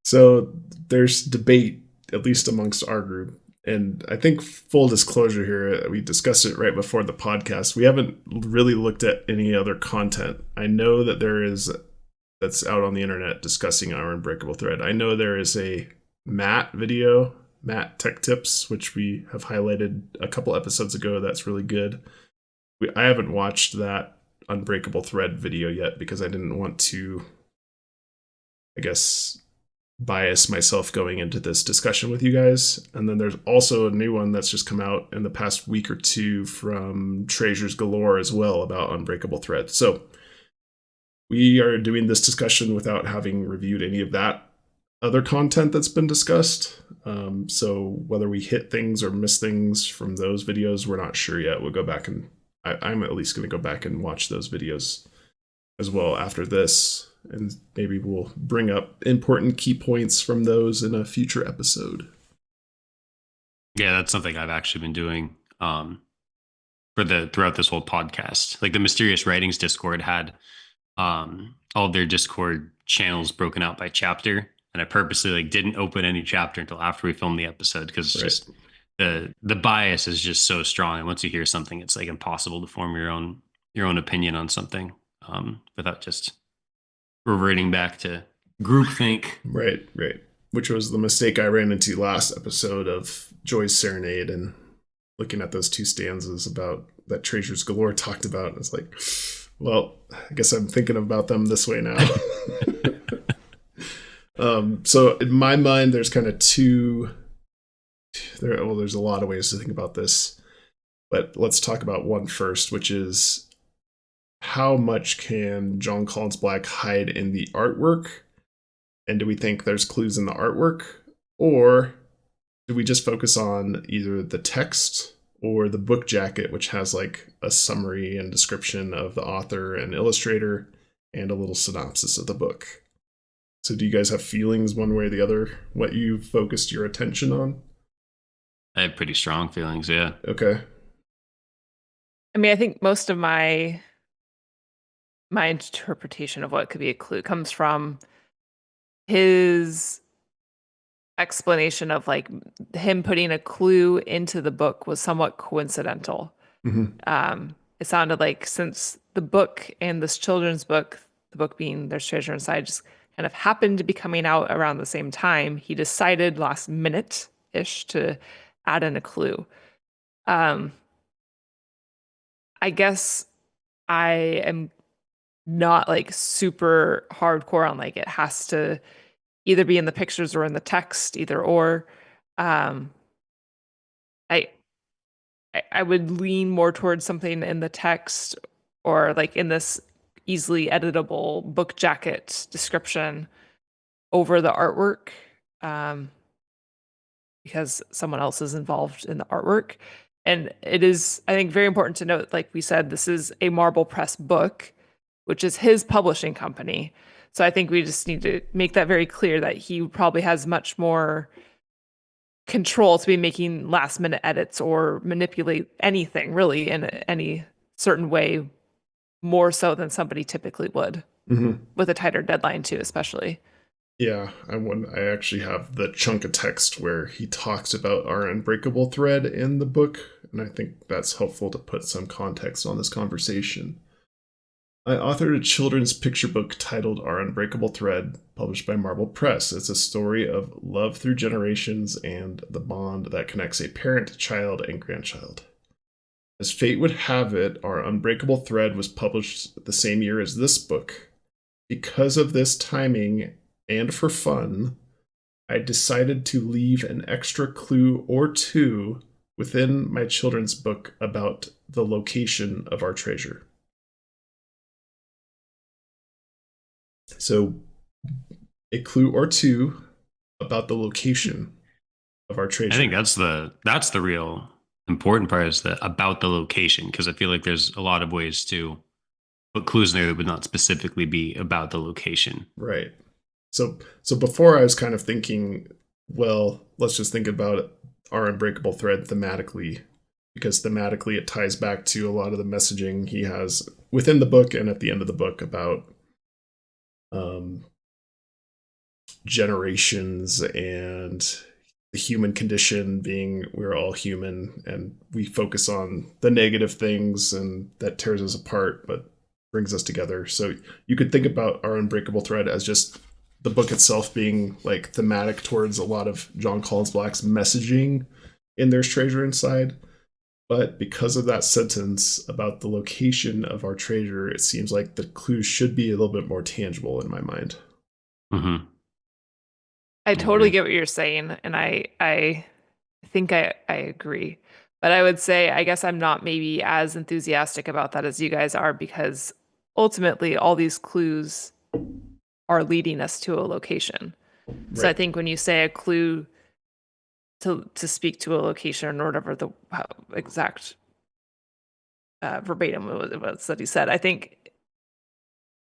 So there's debate, at least amongst our group. And I think full disclosure here, we discussed it right before the podcast. We haven't really looked at any other content. I know that there is that's out on the internet discussing our Unbreakable Thread. I know there is a Matt video, Matt Tech Tips, which we have highlighted a couple episodes ago. That's really good. I haven't watched that Unbreakable Thread video yet because I didn't want to, I guess, bias myself going into this discussion with you guys. And then there's also a new one that's just come out in the past week or two from Treasures Galore as well about Unbreakable Thread. So we are doing this discussion without having reviewed any of that other content that's been discussed. So whether we hit things or miss things from those videos, we're not sure yet. We'll go back and I'm at least going to go back and watch those videos as well after this. And maybe we'll bring up important key points from those in a future episode. Yeah, that's something I've actually been doing throughout this whole podcast. Like the Mysterious Writings Discord had all of their Discord channels broken out by chapter, and I purposely didn't open any chapter until after we filmed the episode because it's just the bias is just so strong. And once you hear something, it's impossible to form your own opinion on something without just reverting back to groupthink. Right. Which was the mistake I ran into last episode of Joy's Serenade and looking at those two stanzas about that Treasures Galore talked about. It's like, well, I guess I'm thinking about them this way now. So in my mind, there's kind of there's a lot of ways to think about this, but let's talk about one first, which is how much can Jon Collins-Black hide in the artwork? And do we think there's clues in the artwork? Or do we just focus on either the text or the book jacket, which has a summary and description of the author and illustrator and a little synopsis of the book? So do you guys have feelings one way or the other, what you focused your attention on? I have pretty strong feelings, yeah. Okay. I mean, I think most of my interpretation of what could be a clue comes from his explanation of him putting a clue into the book was somewhat coincidental. Mm-hmm. It sounded like since the book and this children's book, the book being There's Treasure Inside, just kind of happened to be coming out around the same time, he decided last minute-ish to add in a clue. I guess I am not super hardcore on it has to either be in the pictures or in the text, either or. I would lean more towards something in the text or in this easily editable book jacket description over the artwork, because someone else is involved in the artwork. And it is, I think, very important to note, like we said, this is a Marble Press book, which is his publishing company. So I think we just need to make that very clear that he probably has much more control to be making last minute edits or manipulate anything really in any certain way, more so than somebody typically would, with a tighter deadline too, especially. Yeah, I actually have the chunk of text where he talks about our Unbreakable Thread in the book, and I think that's helpful to put some context on this conversation. I authored a children's picture book titled Our Unbreakable Thread, published by Marble Press. It's a story of love through generations and the bond that connects a parent, child, and grandchild. As fate would have it, Our Unbreakable Thread was published the same year as this book. Because of this timing, and for fun, I decided to leave an extra clue or two within my children's book about the location of our treasure. So, a clue or two about the location of our treasure. I think that's the real important part, is about the location, because I feel like there's a lot of ways to put clues in there that would not specifically be about the location. Right. So before I was kind of thinking, well, let's just think about our Unbreakable Thread thematically, because thematically it ties back to a lot of the messaging he has within the book and at the end of the book about generations and the human condition being we're all human and we focus on the negative things and that tears us apart, but brings us together. So you could think about our Unbreakable Thread as just the book itself being like thematic towards a lot of Jon Collins-Black's messaging in There's Treasure Inside. But because of that sentence about the location of our treasure, it seems like the clues should be a little bit more tangible in my mind. Mm-hmm. I totally get what you're saying, and I think I agree. But I would say I guess I'm not maybe as enthusiastic about that as you guys are, because ultimately all these clues are leading us to a location. So I think when you say a clue to speak to a location or whatever the exact verbatim was that he said, I think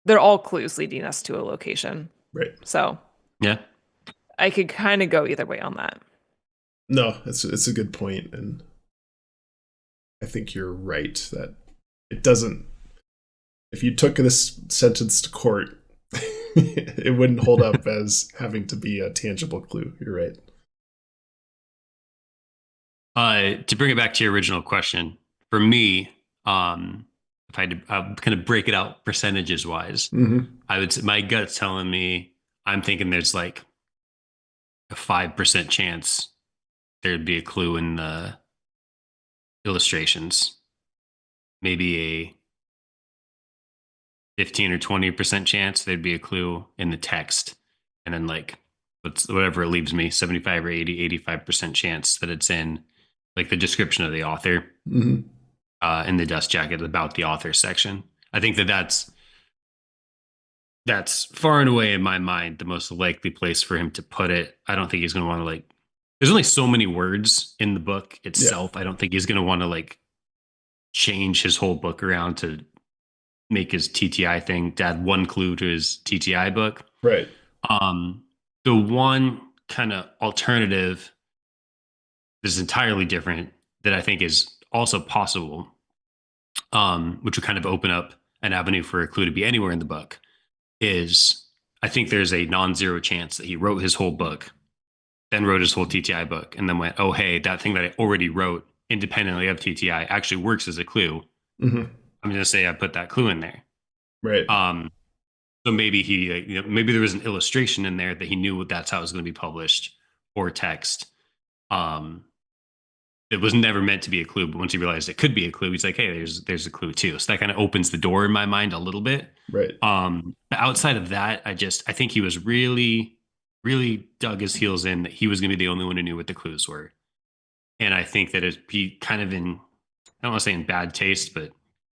they're all clues leading us to a location. Right. So yeah, I could kind of go either way on that. No, it's a good point, and I think you're right that it doesn't. If you took this sentence to court, it wouldn't hold up as having to be a tangible clue. You're right. To bring it back to your original question, for me, if I had to kind of break it out percentages wise, I would say my gut's telling me I'm thinking there's like a 5% chance there'd be a clue in the illustrations, maybe a 15 or 20% chance there'd be a clue in the text, and then like whatever it leaves me, 75 or 80, 85% chance that it's in like the description of the author in the dust jacket about the author section. I think that's far and away in my mind the most likely place for him to put it. I don't think he's going to want to like, there's only so many words in the book itself. Yeah. I don't think he's going to want to like change his whole book around to make his TTI thing, to add one clue to his TTI book. Right. The one kind of alternative that's entirely different that I think is also possible, which would kind of open up an avenue for a clue to be anywhere in the book, is I think there's a non-zero chance that he wrote his whole book, then wrote his whole TTI book, and then went, oh, hey, that thing that I already wrote independently of TTI actually works as a clue. I'm going to say I put that clue in there. Right. So maybe he, maybe there was an illustration in there that he knew that's how it was going to be published, or text. It was never meant to be a clue, but once he realized it could be a clue, he's like, hey, there's a clue too. So that kind of opens the door in my mind a little bit. Right. But outside of that, I think he was really, really dug his heels in that he was going to be the only one who knew what the clues were. And I think that it'd be kind of in, I don't want to say in bad taste, but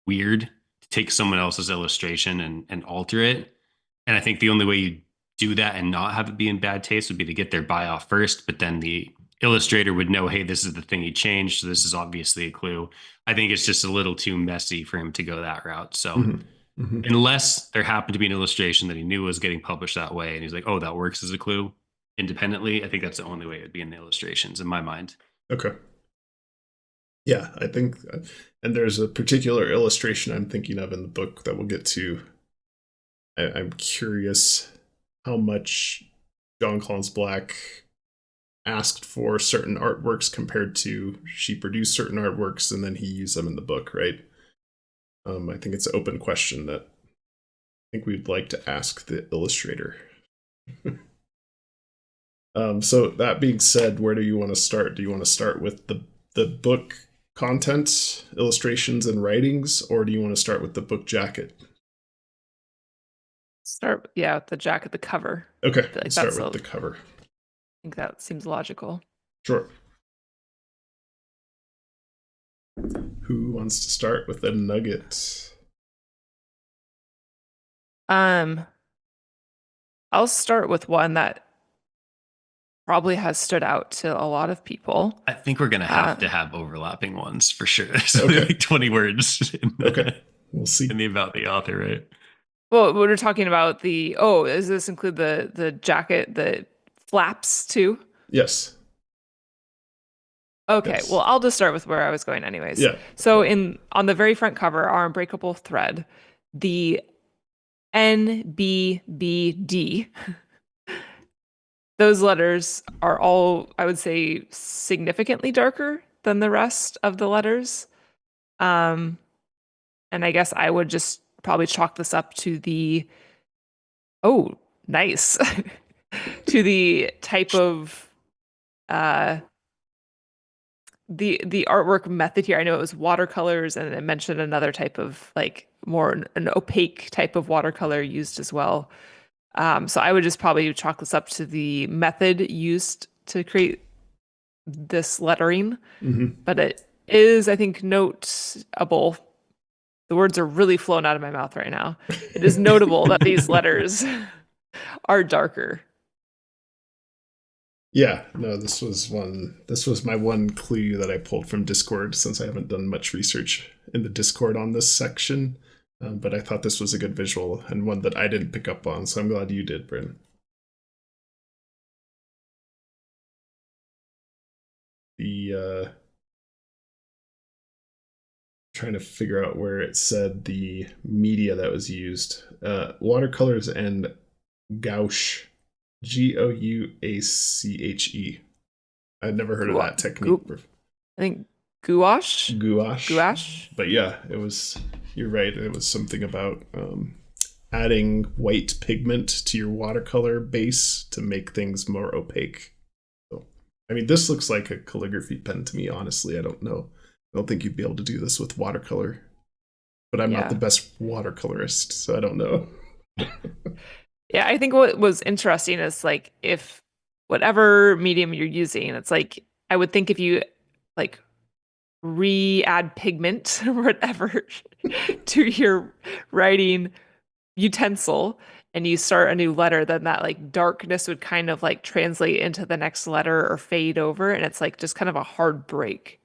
weird to take someone else's illustration and alter it. And I think the only way you do that and not have it be in bad taste would be to get their buy off first, but then the illustrator would know, hey, this is the thing he changed, so this is obviously a clue. I think it's just a little too messy for him to go that route. So unless there happened to be an illustration that he knew was getting published that way, and he's like, oh, that works as a clue independently, I think that's the only way it would be in the illustrations in my mind. Okay. Yeah, I think, and there's a particular illustration I'm thinking of in the book that we'll get to. I'm curious how much Jon Collins-Black asked for certain artworks compared to she produced certain artworks and then he used them in the book, right? I think it's an open question that I think we'd like to ask the illustrator. So that being said, where do you want to start? Do you want to start with the book content, illustrations, and writings, or do you want to start with the book jacket? Start, with the jacket, the cover. Okay, like start with the cover. I think that seems logical. Sure. Who wants to start with a nugget? I'll start with one that probably has stood out to a lot of people. I think we're going to have overlapping ones for sure. So like 20 words. Okay, we'll see. In the about the author, right? Well, we're talking about does this include the jacket that flaps too? Yes. Okay, yes. Well, I'll just start with where I was going anyways. Yeah. So on the very front cover, our Unbreakable Thread, the NBBD, those letters are all, I would say, significantly darker than the rest of the letters. And I guess I would just probably chalk this up to the, oh, nice, to the type of the artwork method here. I know it was watercolors, and it mentioned another type of like more an opaque type of watercolor used as well. So I would just probably chalk this up to the method used to create this lettering. But it is, I think, notable. The words are really flowing out of my mouth right now. It is notable that these letters are darker. Yeah, no, this was my one clue that I pulled from Discord, since I haven't done much research in the Discord on this section. But I thought this was a good visual and one that I didn't pick up on, so I'm glad you did, Bryn. The trying to figure out where it said the media that was used. Watercolors and gouache. Gouache. I'd never heard of that technique. I think gouache. Gouache. But yeah, it was, you're right. It was something about adding white pigment to your watercolor base to make things more opaque. So, I mean, this looks like a calligraphy pen to me, honestly. I don't know. I don't think you'd be able to do this with watercolor. But I'm not the best watercolorist, so I don't know. Yeah, I think what was interesting is like if whatever medium you're using, it's like I would think if you like re-add pigment or whatever to your writing utensil and you start a new letter, then that like darkness would kind of like translate into the next letter or fade over, and it's like just kind of a hard break.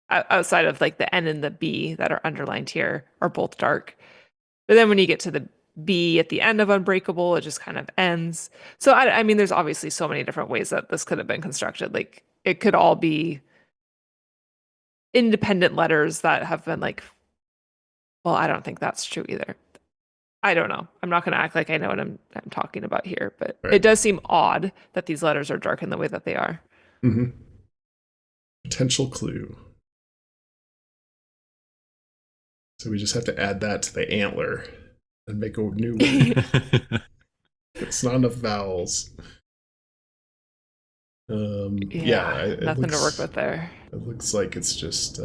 Outside of like the N and the B that are underlined here are both dark. But then when you get to the B at the end of Unbreakable, it just kind of ends. So I mean, there's obviously so many different ways that this could have been constructed. Like it could all be independent letters that have been like, well, I don't think that's true either. I don't know. I'm not going to act like I know what I'm talking about here, but It does seem odd that these letters are dark in the way that they are. Potential clue. So we just have to add that to the antler and make a new one. It's not enough vowels. Nothing to work with there. It looks like it's just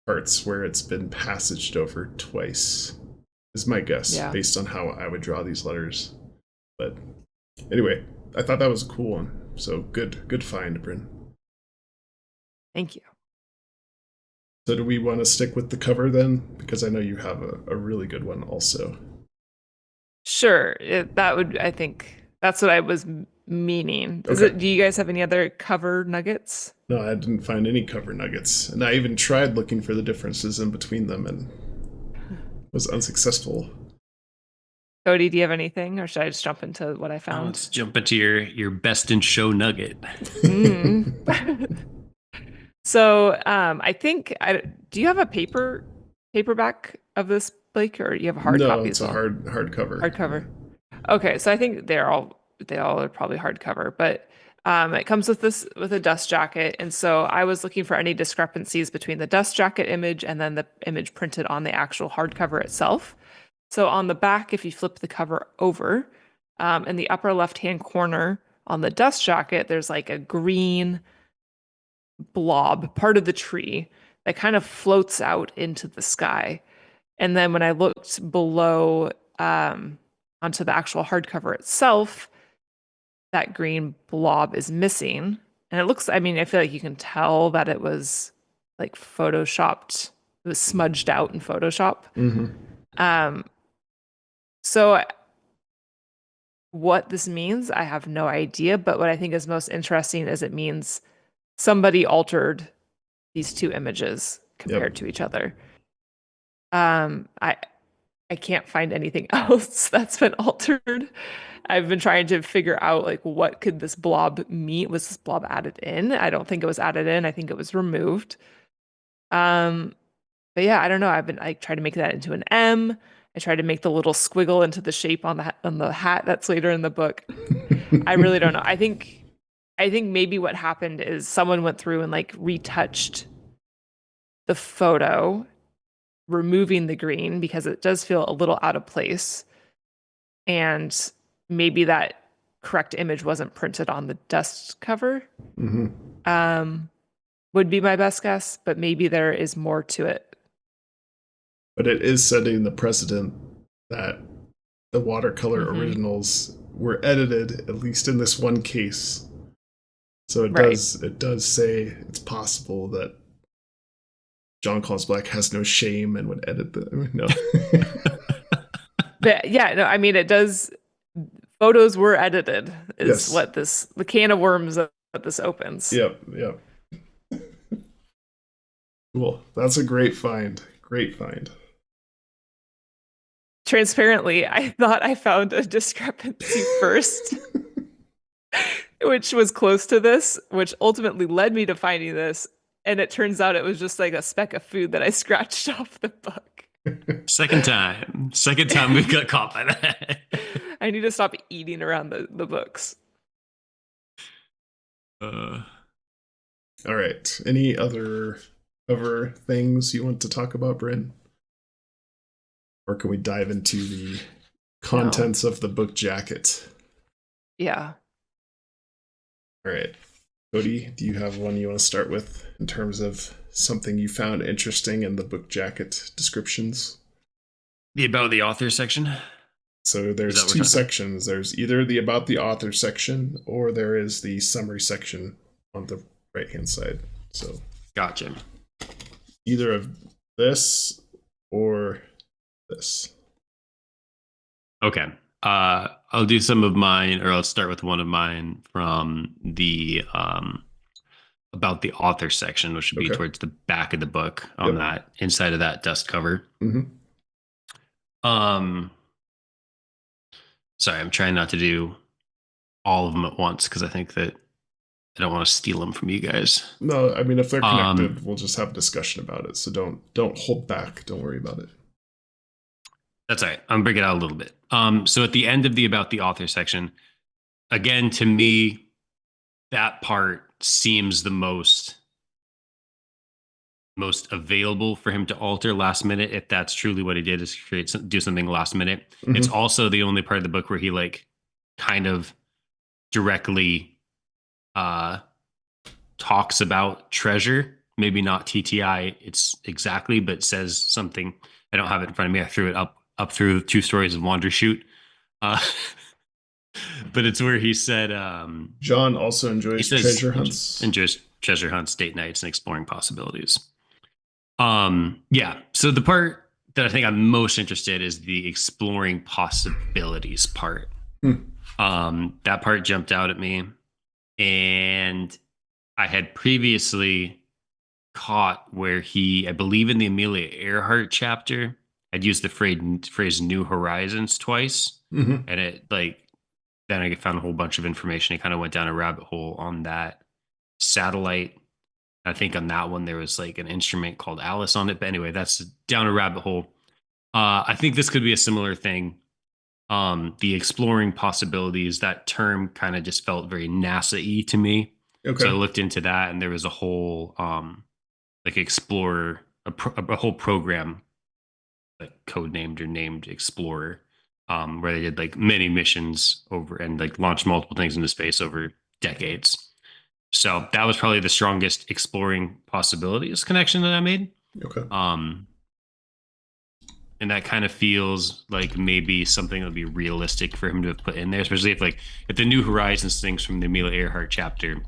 parts where it's been passaged over twice, is my guess, based on how I would draw these letters. But anyway, I thought that was a cool one. So good find, Bryn. Thank you. So do we want to stick with the cover then? Because I know you have a really good one also. Sure. I think that's what I was meaning. Do you guys have any other cover nuggets? No, I didn't find any cover nuggets. And I even tried looking for the differences in between them and was unsuccessful. Cody, do you have anything, or should I just jump into what I found? Let's jump into your best in show nugget. So I think do you have a paperback of this, Blake, or you have a hard copy? No, it's a hardcover. Hardcover. Okay, so I think they all are probably hardcover, but it comes with a dust jacket, and so I was looking for any discrepancies between the dust jacket image and then the image printed on the actual hardcover itself. So on the back, if you flip the cover over, in the upper left-hand corner on the dust jacket, there's like a green blob, part of the tree, that kind of floats out into the sky. And then when I looked below onto the actual hardcover itself, that green blob is missing. And it looks, I mean, I feel like you can tell that it was like photoshopped, it was smudged out in Photoshop. So what this means, I have no idea. But what I think is most interesting is it means somebody altered these two images compared to each other. I can't find anything else that's been altered. I've been trying to figure out like what could this blob mean? Was this blob added in? I don't think it was added in. I think it was removed. But yeah, I don't know. I tried to make that into an M. I tried to make the little squiggle into the shape on the hat that's later in the book. I really don't know. I think maybe what happened is someone went through and like retouched the photo removing the green because it does feel a little out of place. And maybe that correct image wasn't printed on the dust cover. Would be my best guess, but maybe there is more to it. But it is setting the precedent that the watercolor originals were edited, at least in this one case. So it does say it's possible that Jon Collins-Black has no shame and would edit them. No. But yeah, no, I mean, it does. Photos were edited, is what the can of worms that this opens. Yep. Cool. That's a great find. Great find. Transparently, I thought I found a discrepancy first, which was close to this, which ultimately led me to finding this. And it turns out it was just like a speck of food that I scratched off the book. Second time we've got caught by that. I need to stop eating around the books. All right. Any other things you want to talk about, Bryn? Or can we dive into the contents of the book jacket? Yeah. All right. Cody, do you have one you want to start with in terms of something you found interesting in the book jacket descriptions? The about the author section? So there's two sections. There's either the about the author section or there is the summary section on the right-hand side. So gotcha. Either of this or this. Okay. I'll do some of mine, or I'll start with one of mine from the about the author section, which would be towards the back of the book on that inside of that dust cover. Sorry, I'm trying not to do all of them at once because I think that I don't want to steal them from you guys. No, I mean, if they're connected, we'll just have a discussion about it. So don't hold back. Don't worry about it. That's all right. I'm breaking it out a little bit. So at the end of the about the author section, again, to me, that part seems the most available for him to alter last minute. If that's truly what he did, is do something last minute. It's also the only part of the book where he like kind of directly talks about treasure, maybe not TTI it's exactly, but says something. I don't have it in front of me. I threw it up through 2 stories of Wandershoot. But it's where he said Jon also enjoys treasure hunts. Enjoys treasure hunts, date nights, and exploring possibilities. Yeah. So the part that I think I'm most interested is the exploring possibilities part. That part jumped out at me. And I had previously caught where he, I believe in the Amelia Earhart chapter, I'd used the phrase New Horizons twice. And it like, then I found a whole bunch of information. It kind of went down a rabbit hole on that satellite. I think on that one, there was like an instrument called Alice on it. But anyway, that's down a rabbit hole. I think this could be a similar thing. The exploring possibilities, that term kind of just felt very NASA-y to me. So I looked into that, and there was a whole like Explorer, a whole program like codenamed or named Explorer, where they did like many missions over and like launched multiple things into space over decades. So that was probably the strongest exploring possibilities connection that I made. And that kind of feels like maybe something that would be realistic for him to have put in there, especially if the New Horizons things from the Amelia Earhart chapter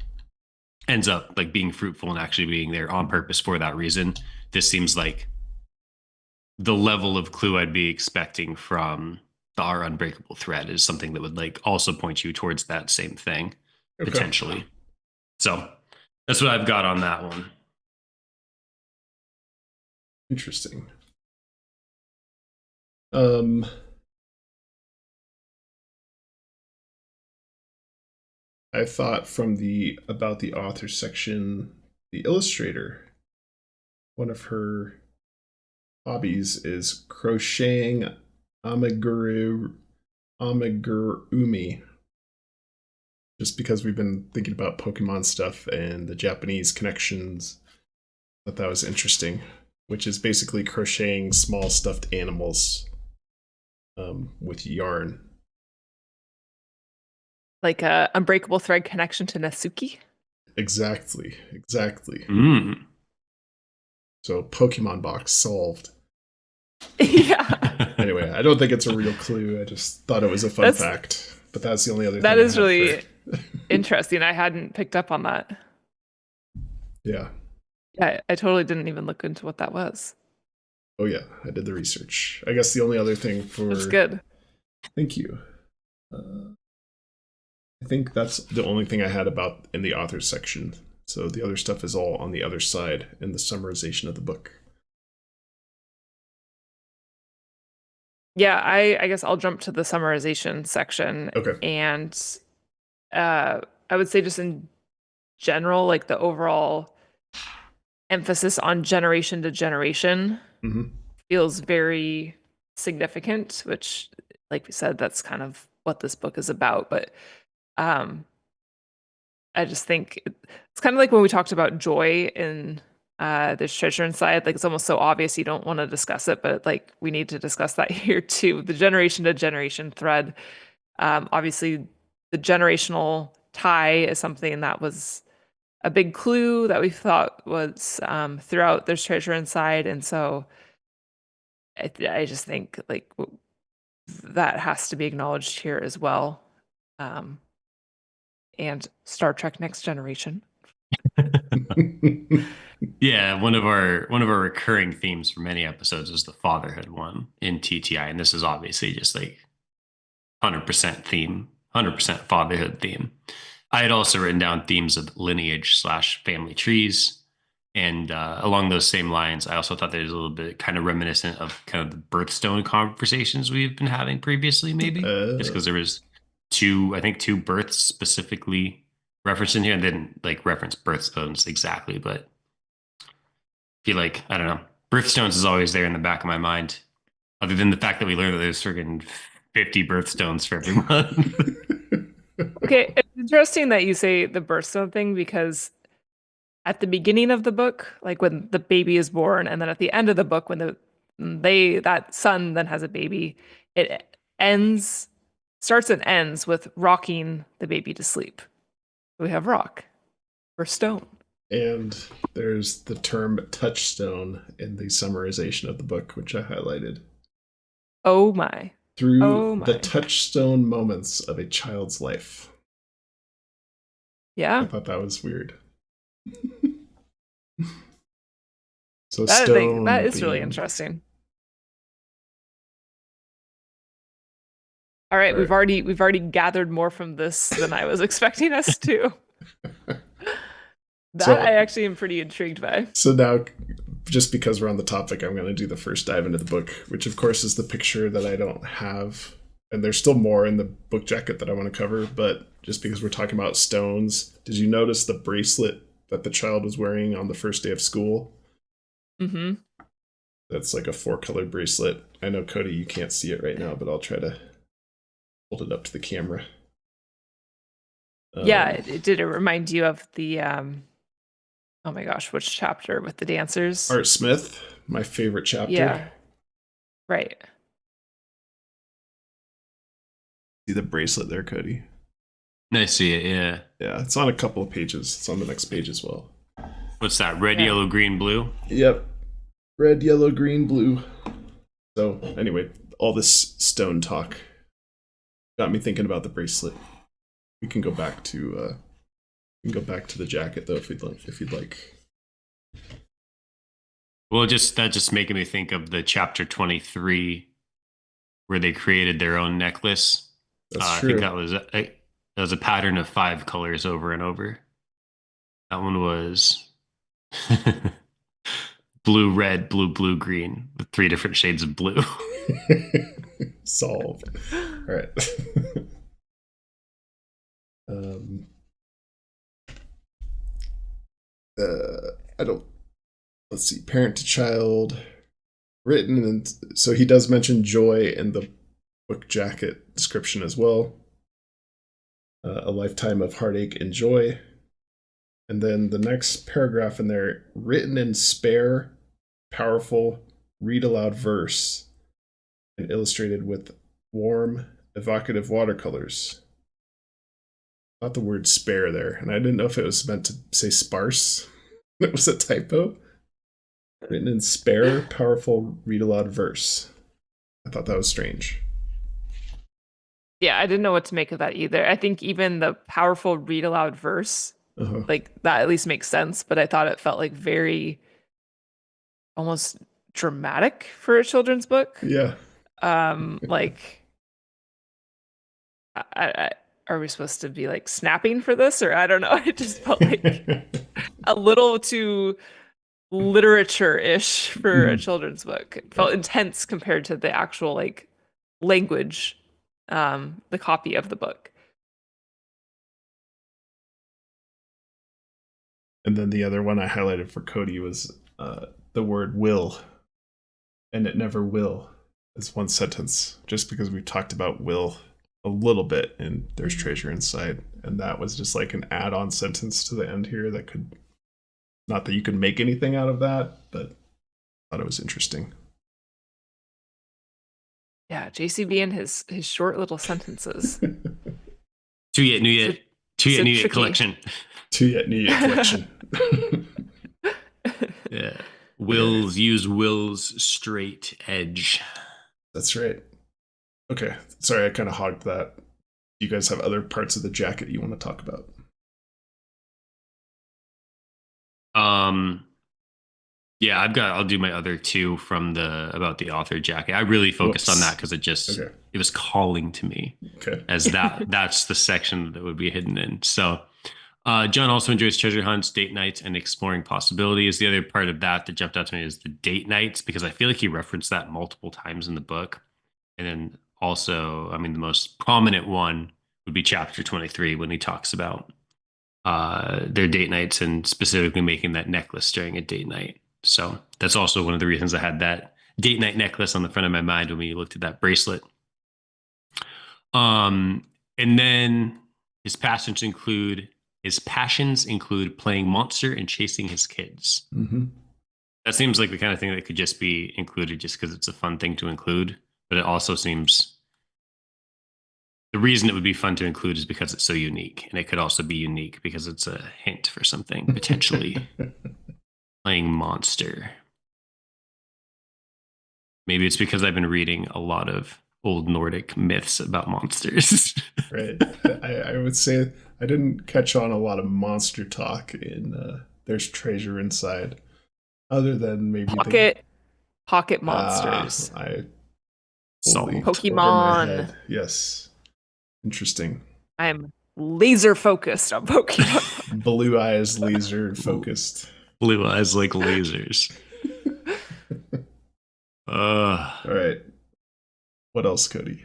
ends up like being fruitful and actually being there on purpose for that reason. This seems like the level of clue I'd be expecting from our Unbreakable Thread is something that would like also point you towards that same thing potentially. So that's what I've got on that one. Interesting. I thought from the about the author section, the illustrator, one of her hobbies is crocheting amigurumi. Just because we've been thinking about Pokemon stuff and the Japanese connections, I thought that was interesting. which is basically crocheting small stuffed animals with yarn. Like a Unbreakable Thread connection to Nasuki. Exactly. Mm. So Pokemon box solved. Yeah. Anyway, I don't think it's a real clue. I just thought it was a fun fact. But that's the only other thing that I is have really for... interesting. I hadn't picked up on that. Yeah. I totally didn't even look into what that was. Oh yeah, I did the research. I guess the only other thing for... That's good. Thank you. I think that's the only thing I had about in the authors section. So the other stuff is all on the other side in the summarization of the book. Yeah, I guess I'll jump to the summarization section. Okay. And I would say just in general, like the overall emphasis on generation to generation feels very significant, which, like we said, that's kind of what this book is about. But I just think it's kind of like when we talked about joy in there's treasure inside. Like it's almost so obvious you don't want to discuss it, but like we need to discuss that here too. The generation to generation thread. Obviously, the generational tie is something that was a big clue that we thought was throughout there's treasure inside, and so I just think like that has to be acknowledged here as well. And Star Trek Next Generation. Yeah, one of our recurring themes for many episodes is the fatherhood one in TTI, and this is obviously just like 100% theme, 100% fatherhood theme. I had also written down themes of lineage/family trees, and along those same lines, I also thought there's a little bit kind of reminiscent of kind of the birthstone conversations we've been having previously, maybe just because there was two births specifically referenced in here. I didn't like reference birthstones exactly, but I feel like, I don't know, birthstones is always there in the back of my mind, other than the fact that we learned that there's friggin' 50 birthstones for every month. Okay, it's interesting that you say the birthstone thing because at the beginning of the book, like when the baby is born, and then at the end of the book, when that son then has a baby, it starts and ends with rocking the baby to sleep. We have rock or stone. And there's the term touchstone in the summarization of the book, which I highlighted. Oh my. Through the touchstone moments of a child's life. Yeah. I thought that was weird. So that is really interesting. All right, we've already gathered more from this than I was expecting us to. I actually am pretty intrigued by. So now, just because we're on the topic, I'm going to do the first dive into the book, which of course is the picture that I don't have. And there's still more in the book jacket that I want to cover, but just because we're talking about stones, did you notice the bracelet that the child was wearing on the first day of school? Mm-hmm. That's like a 4-color bracelet. I know, Cody, you can't see it right now, but I'll try to hold it up to the camera. Yeah, did it remind you of the oh my gosh, which chapter with the dancers? Art Smith, my favorite chapter. Yeah. Right. See the bracelet there, Cody? I see it, yeah. Yeah, it's on a couple of pages. It's on the next page as well. What's that? Red, yellow, green, blue? Yep. Red, yellow, green, blue. So, anyway, all this stone talk got me thinking about the bracelet. We can go back to the jacket though if you'd like. Well, that just making me think of the chapter 23 where they created their own necklace. That's true. I think that was a pattern of 5 colors over and over. That one was blue, red, blue, blue, green with 3 different shades of blue. Solved. All right. Let's see, parent to child, written, and so he does mention joy in the book jacket description as well. A lifetime of heartache and joy. And then the next paragraph in there, written in spare powerful, read aloud verse and illustrated with warm, evocative watercolors. Not the word spare there, and I didn't know if it was meant to say sparse. It was a typo. Written in spare, powerful, read aloud verse. I thought that was strange. Yeah, I didn't know what to make of that either. I think even the powerful read aloud verse, like that at least makes sense, but I thought it felt like very almost dramatic for a children's book. Yeah. Like are we supposed to be like snapping for this, or I don't know. It just felt like a little too literature-ish for a children's book. It felt intense compared to the actual like language, the copy of the book. And then the other one I highlighted for Cody was the word will, and it never will, is one sentence, just because we've talked about will a little bit in There's Treasure Inside, and that was just like an add-on sentence to the end here that could, not that you could make anything out of that, but I thought it was interesting. Yeah, JCB and his short little sentences. Two yet new yet tricky. collection. Two yet new yet collection. Yeah. Will's use Will's straight edge. That's right. Okay. Sorry, I kind of hogged that. Do you guys have other parts of the jacket you want to talk about? Yeah, I'll do my other two from about the author jacket. I really focused on that because it was calling to me. Okay. As that's the section that would be hidden in. So Jon also enjoys treasure hunts, date nights, and exploring possibilities. The other part of that jumped out to me is the date nights, because I feel like he referenced that multiple times in the book. And then also, I mean, the most prominent one would be chapter 23 when he talks about their date nights and specifically making that necklace during a date night. So that's also one of the reasons I had that date night necklace on the front of my mind when we looked at that bracelet. And then his passions include playing monster and chasing his kids. Mm-hmm. That seems like the kind of thing that could just be included just because it's a fun thing to include. But it also seems the reason it would be fun to include is because it's so unique. And it could also be unique because it's a hint for something potentially. Playing monster. Maybe it's because I've been reading a lot of old Nordic myths about monsters. Right. I would say I didn't catch on a lot of monster talk in There's Treasure Inside, other than maybe pocket monsters. Pokemon. Yes. Interesting. I'm laser focused on Pokemon. Blue eyes, laser focused. Blue eyes like lasers. All right. What else, Cody?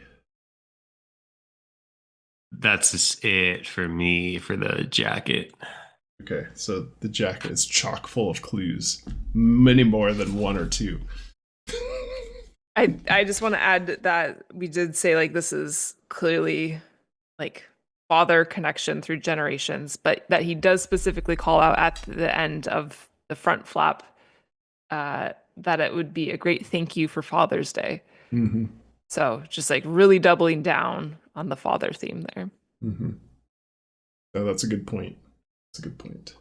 That's just it for me for the jacket. Okay, so the jacket is chock full of clues, many more than one or two. I just want to add that we did say like this is clearly like father connection through generations, but that he does specifically call out at the end of the front flap that it would be a great thank you for Father's Day. Mm-hmm. So just like really doubling down on the father theme there. Mm-hmm. Oh, that's a good point. That's a good point.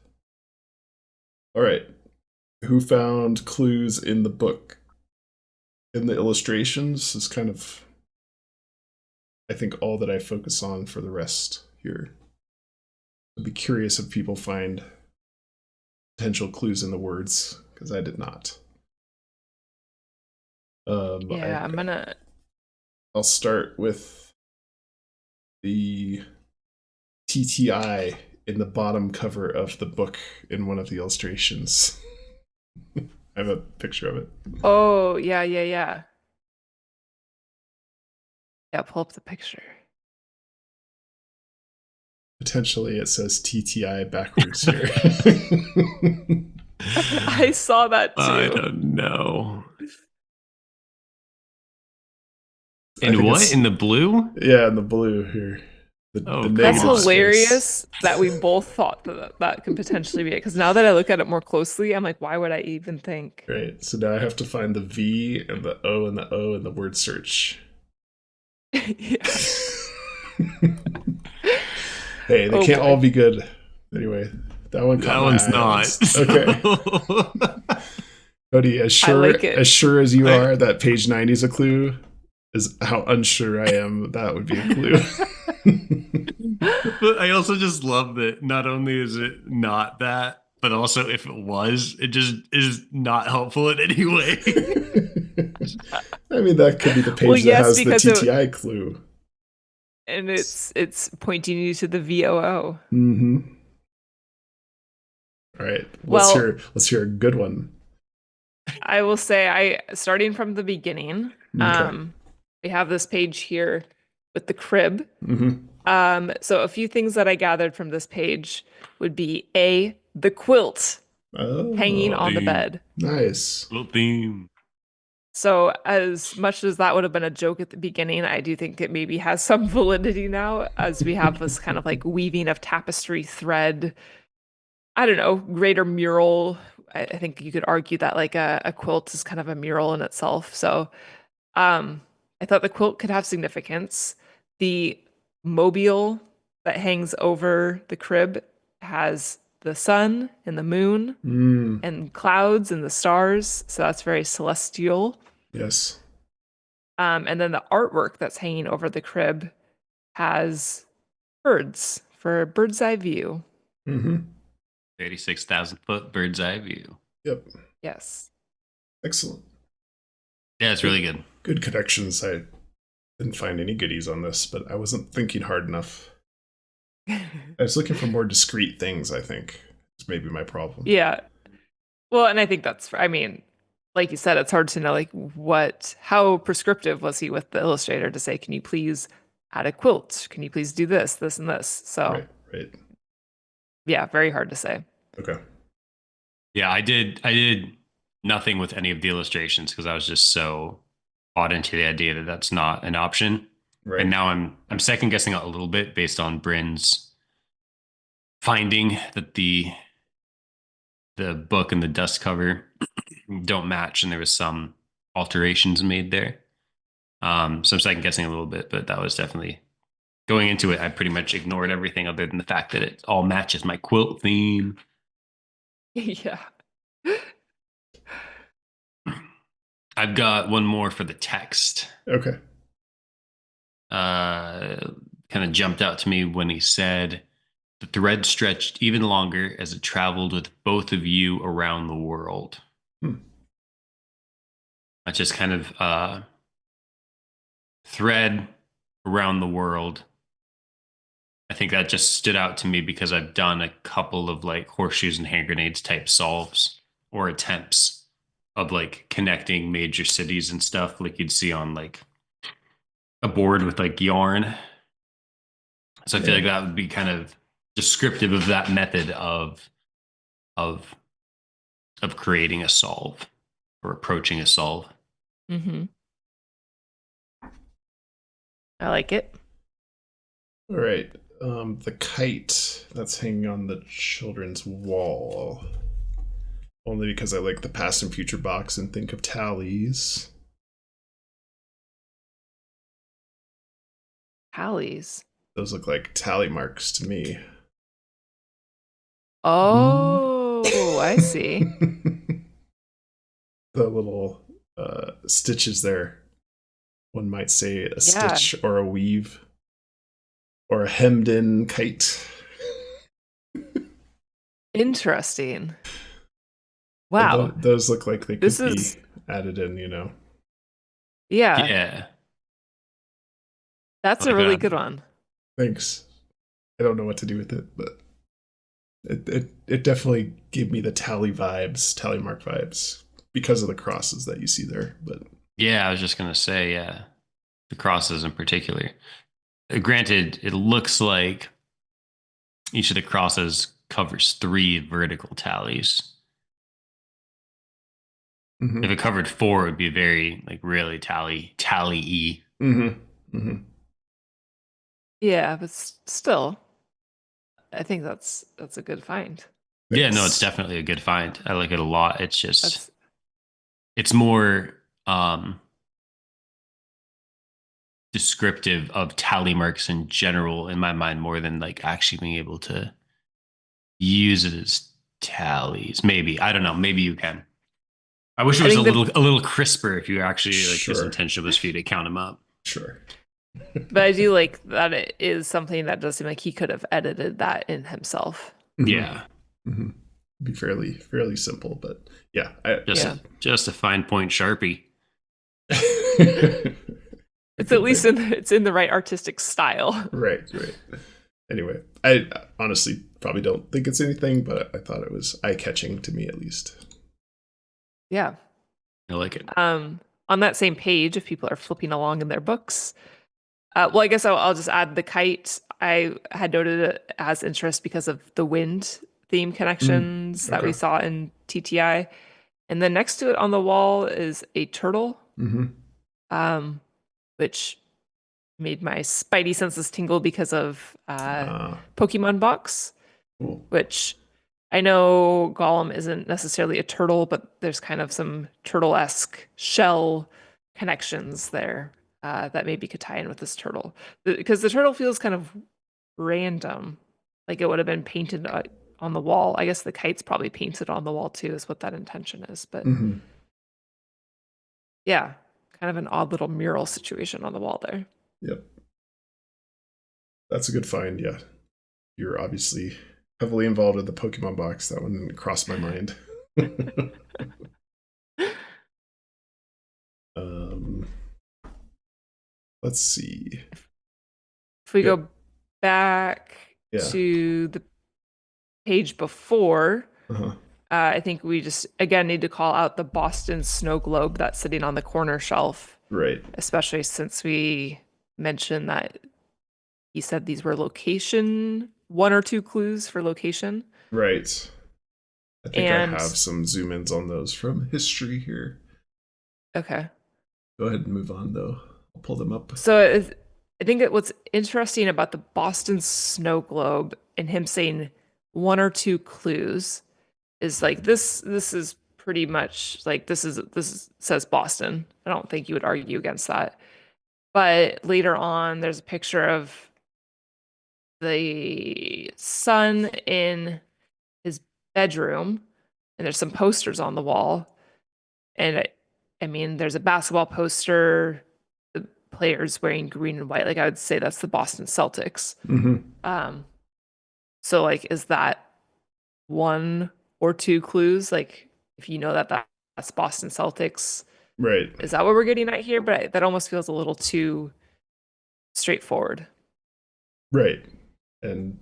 All right. Who found clues in the book? In the illustrations is kind of, I think, all that I focus on for the rest here. I'd be curious if people find potential clues in the words, because I did not. I'll start with the TTI in the bottom cover of the book in one of the illustrations. I have a picture of it. Oh, yeah. Yeah, pull up the picture. Potentially it says TTI backwards here. I saw that too. I don't know. In what? In the blue? Yeah, in the blue here. Oh, That's negative God. hilarious space. that we both thought that could potentially be it. Because now that I look at it more closely, I'm like, why would I even think? Right. So now I have to find the V and the O and the O in the word search. Yeah. Hey, they Oh can't all boy. be good. Anyway, that one caught That my one's eye. not. Okay. So- Cody, I like it. as sure as you I, are that page 90 is a clue, is how unsure I am that would be a clue. but I also just love that not only is it not that, but also if it was, it just is not helpful in any way. I mean, that could be the Well, page that yes, has the because TTI clue. it's pointing you to the VOO. Mm-hmm. All right, Well, let's hear a good one. I will say starting from the beginning, Okay. we have this page here with the crib. Mm-hmm. So a few things that I gathered from this page would be the quilt hanging Oh, on the Theme. bed. nice. Little theme. So as much as that would have been a joke at the beginning, I do think it maybe has some validity now as we have this kind of like weaving of tapestry thread. I don't know, greater mural. I think you could argue that like a quilt is kind of a mural in itself. So I thought the quilt could have significance. The mobile that hangs over the crib has the sun and the moon Mm, and clouds and the stars. So that's very celestial. yes. And then the artwork that's hanging over the crib has birds for a bird's eye view. Mm-hmm. 36,000-foot bird's eye view. Yep. Yes. Excellent. Yeah, it's really good. Good connections. I didn't find any goodies on this, but I wasn't thinking hard enough. I was looking for more discrete things, I think. It's maybe my problem. Yeah. Well, and I think I mean, like you said, it's hard to know like how prescriptive was he with the illustrator to say, can you please add a quilt? Can you please do this, this, and this? So Right. yeah, very hard to say. Okay. Yeah, I did nothing with any of the illustrations because I was just so bought into the idea that that's not an option. Right. And now I'm second guessing a little bit based on Bryn's finding that the book and the dust cover don't match, and there was some alterations made there. So I'm second guessing a little bit, but that was definitely going into it. I pretty much ignored everything other than the fact that it all matches my quilt theme. Yeah. I've got one more for the text. Okay. Kind of jumped out to me when he said the thread stretched even longer as it traveled with both of you around the world. Hmm. That's just kind of thread around the world. I think that just stood out to me because I've done a couple of like horseshoes and hand grenades type solves or attempts of like connecting major cities and stuff like you'd see on like a board with like yarn. So I feel like that would be kind of descriptive of that method of of creating a solve or approaching a solve. Mm-hmm. I like it. All right. The kite that's hanging on the children's wall. Only because I like the past and future box and think of tallies. Tallies. Those look like tally marks to me. Oh, I see. The little stitches there. One might say a Yeah. stitch or a weave or a hemmed in kite. Interesting. And Wow. those look like they This could be is added in, you know. yeah, Yeah. that's a Like really that. good one. Thanks. I don't know what to do with it, but it definitely gave me the tally mark vibes because of the crosses that you see there. But Yeah, I was just gonna say, yeah. The crosses in particular. Granted, it looks like each of the crosses covers 3 vertical tallies. mm-hmm. If it covered 4, it would be very like really tally-y. Mm-hmm. Mm-hmm. Yeah, but still, I think that's a good find. Yeah, no, it's Thanks. definitely a good find. I like it a lot. It's just That's it's more descriptive of tally marks in general in my mind more than like actually being able to use it as tallies. Maybe. I don't know. Maybe you can. I wish it I was think the a little crisper if you actually like his Sure. intention was for you to count them up. Sure. but I do like that it is something that does seem like he could have edited that in himself. Yeah. Mm-hmm. Be fairly simple, but yeah, I Yeah. Just a fine point Sharpie. It's at least it's in the right artistic style. right. Anyway, I honestly probably don't think it's anything, but I thought it was eye-catching to me at least. Yeah. I like it. On that same page, if people are flipping along in their books, well, I guess I'll just add the kite. I had noted it as interest because of the wind theme connections that we Okay. saw in TTI. And then next to it on the wall is a turtle, which made my spidey senses tingle because of Pokemon box, Cool. which I know Gollum isn't necessarily a turtle, but there's kind of some turtle-esque shell connections there that maybe could tie in with this turtle. Because the turtle feels kind of random, like it would have been painted on the wall. I guess the kite's probably painted on the wall too, is what that intention is. But yeah, kind of an odd little mural situation on the wall there. Yep. That's a good find, yeah. You're obviously heavily involved with the Pokemon box. That one didn't cross my mind. Let's see. If we go back Yeah. to the page before, Uh-huh. I think we just, again, need to call out the Boston snow globe that's sitting on the corner shelf. Right. Especially since we mentioned that he said these were location, one or two clues for location. Right. I think I And have some zoom ins on those from history here. okay. Go ahead and move on, though. I'll pull them up. So I think that what's interesting about the Boston snow globe and him saying one or two clues is like this is pretty much like this says Boston. I don't think you would argue against that. But later on there's a picture of the son in his bedroom and there's some posters on the wall. And I mean there's a basketball poster, the players wearing green and white. Like I would say that's the Boston Celtics. So like is that one or two clues? Like if you know that's Boston Celtics, Right. is that what we're getting at here? But that almost feels a little too straightforward. Right. And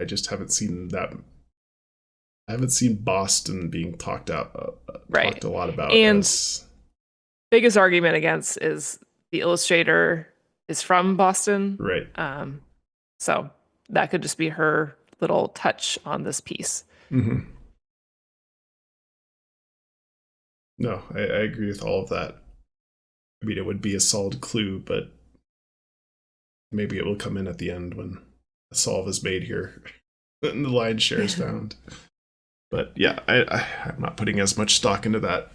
I just haven't seen that. I haven't seen Boston being talked a lot about. And biggest argument against is the illustrator is from Boston. Right. So that could just be her little touch on this piece. No, I agree with all of that. I mean, it would be a solid clue, but maybe it will come in at the end when a solve is made here and the lion's share is found. But yeah, I'm not putting as much stock into that,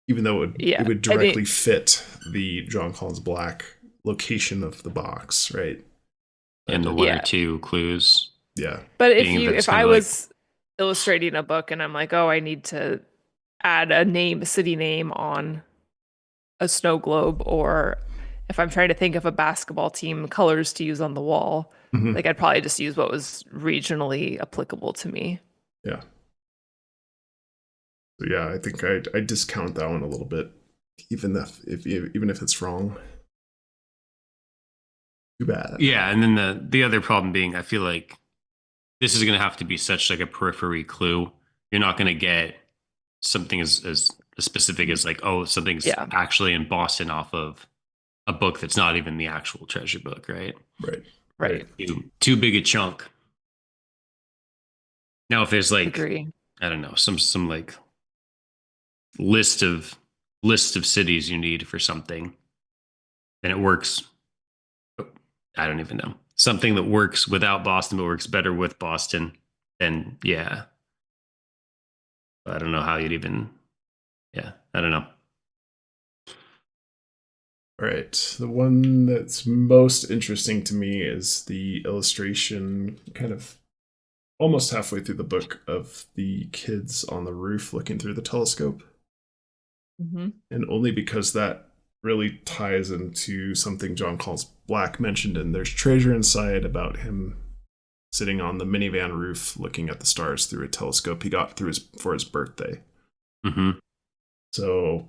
even though it would directly fit the Jon Collins-Black location of the box, right? And the one or two clues. Yeah. But if I was illustrating a book and I'm like, oh, I need to add a city name on a snow globe, or if I'm trying to think of a basketball team colors to use on the wall, like I'd probably just use what was regionally applicable to me. Yeah. So yeah, I think I discount that one a little bit, even if it's wrong. Too bad. Yeah, and then the other problem being, I feel like this is going to have to be such like a periphery clue. You're not going to get something as specific as like, oh, something's actually in Boston off of a book that's not even the actual treasure book, right? Right. Too big a chunk. Now, if there's like, Agree. I don't know, some like list of cities you need for something, then it works. I don't even know. something that works without Boston but works better with Boston, then yeah. I don't know how you'd even, yeah, I don't know. All right. The one that's most interesting to me is the illustration, kind of almost halfway through the book, of the kids on the roof looking through the telescope. Mm-hmm. And only because that really ties into something Jon Collins-Black mentioned in There's Treasure Inside, about him sitting on the minivan roof looking at the stars through a telescope he got for his birthday. Mm-hmm. So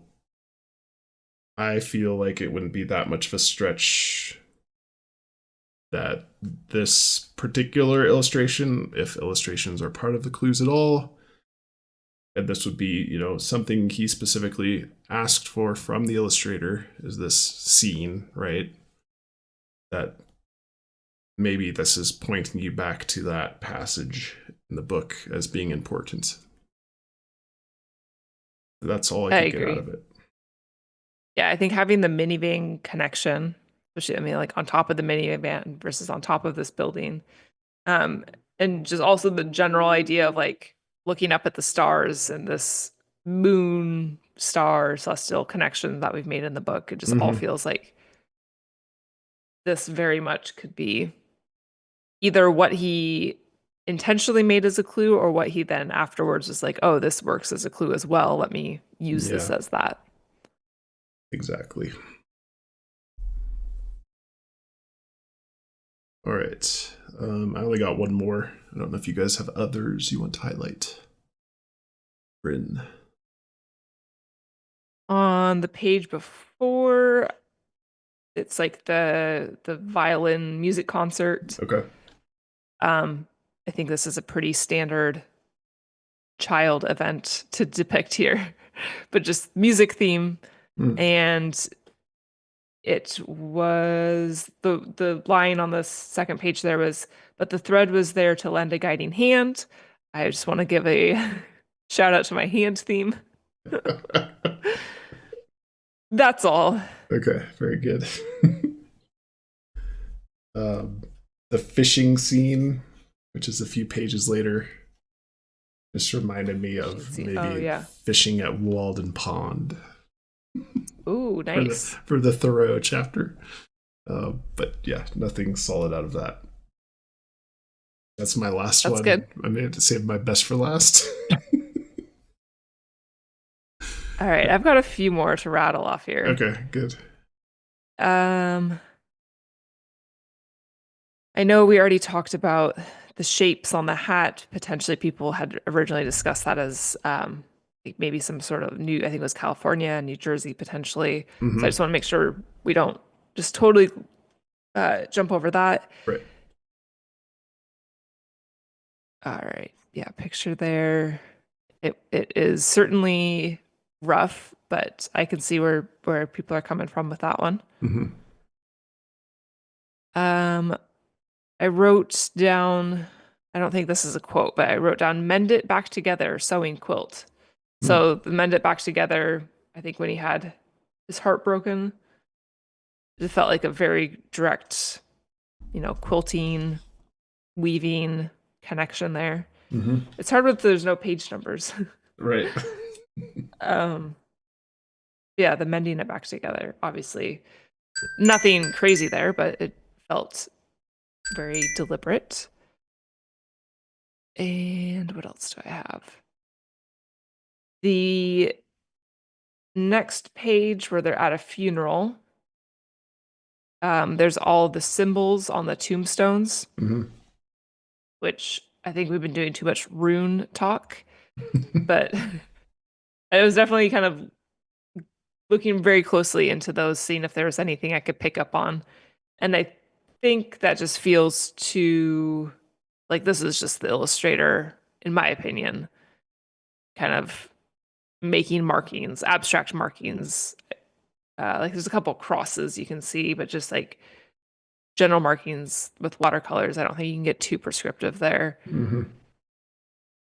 I feel like it wouldn't be that much of a stretch that this particular illustration, if illustrations are part of the clues at all, and this would be, something he specifically asked for from the illustrator, is this scene, right? That maybe this is pointing you back to that passage in the book as being important. That's all I could get out of it. Yeah, I think having the minivan connection, especially, like on top of the minivan versus on top of this building, and just also the general idea of like looking up at the stars and this moon star celestial connection that we've made in the book. It just all feels like this very much could be either what he intentionally made as a clue or what he then afterwards was like, oh, this works as a clue as well. Let me use this as that. Exactly. All right. I only got one more. I don't know if you guys have others you want to highlight. Bryn. On the page before, it's like the violin music concert. Okay. I think this is a pretty standard child event to depict here, but just music theme. And it was the line on the second page there was, but the thread was there to lend a guiding hand. I just want to give a shout out to my hand theme. That's all. Okay, very good. The fishing scene, which is a few pages later, just reminded me of maybe fishing at Walden Pond. Ooh, nice. For the Thoreau chapter. But yeah, nothing solid out of that. That's my last one. That's good. I may have to save my best for last. All right, I've got a few more to rattle off here. Okay, good. I know we already talked about the shapes on the hat. Potentially people had originally discussed that as maybe some sort of new, I think it was California, New Jersey, potentially. So I just want to make sure we don't just totally jump over that. Right. All right. Yeah, picture there. It is certainly rough, but I can see where people are coming from with that one. I wrote down, I don't think this is a quote, but I wrote down, mend it back together, sewing quilt. So the mend it back together, I think when he had his heart broken, it felt like a very direct, quilting, weaving connection there. It's hard with there's no page numbers. Right. Yeah, the mending it back together, obviously nothing crazy there, but it felt very deliberate. And what else do I have? The next page where they're at a funeral, there's all the symbols on the tombstones, which I think we've been doing too much rune talk, but I was definitely kind of looking very closely into those, seeing if there was anything I could pick up on. And I think that just feels too, like this is just the illustrator, in my opinion, kind of making markings, abstract markings. Like there's a couple crosses you can see, but just like general markings with watercolors, I don't think you can get too prescriptive there.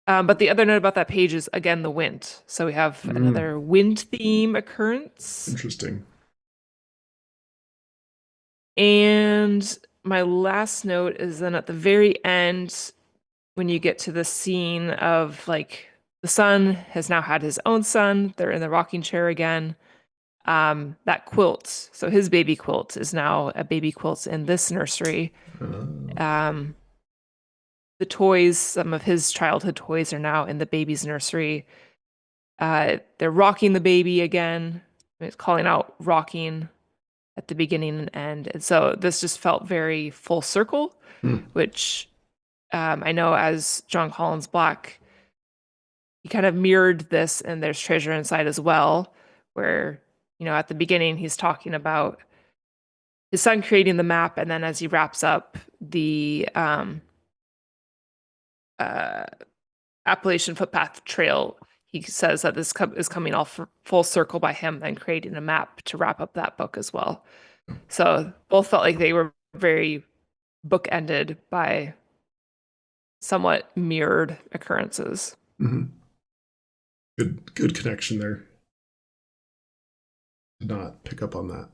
But the other note about that page is, again, the wind. So we have another wind theme occurrence. Interesting. And my last note is then at the very end, when you get to the scene of like the son has now had his own son, they're in the rocking chair again. That quilt, so his baby quilt is now a baby quilt in this nursery. The toys, some of his childhood toys, are now in the baby's nursery. They're rocking the baby again. It's calling out rocking at the beginning and end. And so this just felt very full circle, which I know as Jon Collins-Black, he kind of mirrored this in There's Treasure Inside as well, where, at the beginning, he's talking about his son creating the map. And then as he wraps up the Appalachian Footpath Trail, he says that this is coming all full circle by him then creating a map to wrap up that book as well. So both felt like they were very bookended by somewhat mirrored occurrences. Good connection there. Did not pick up on that.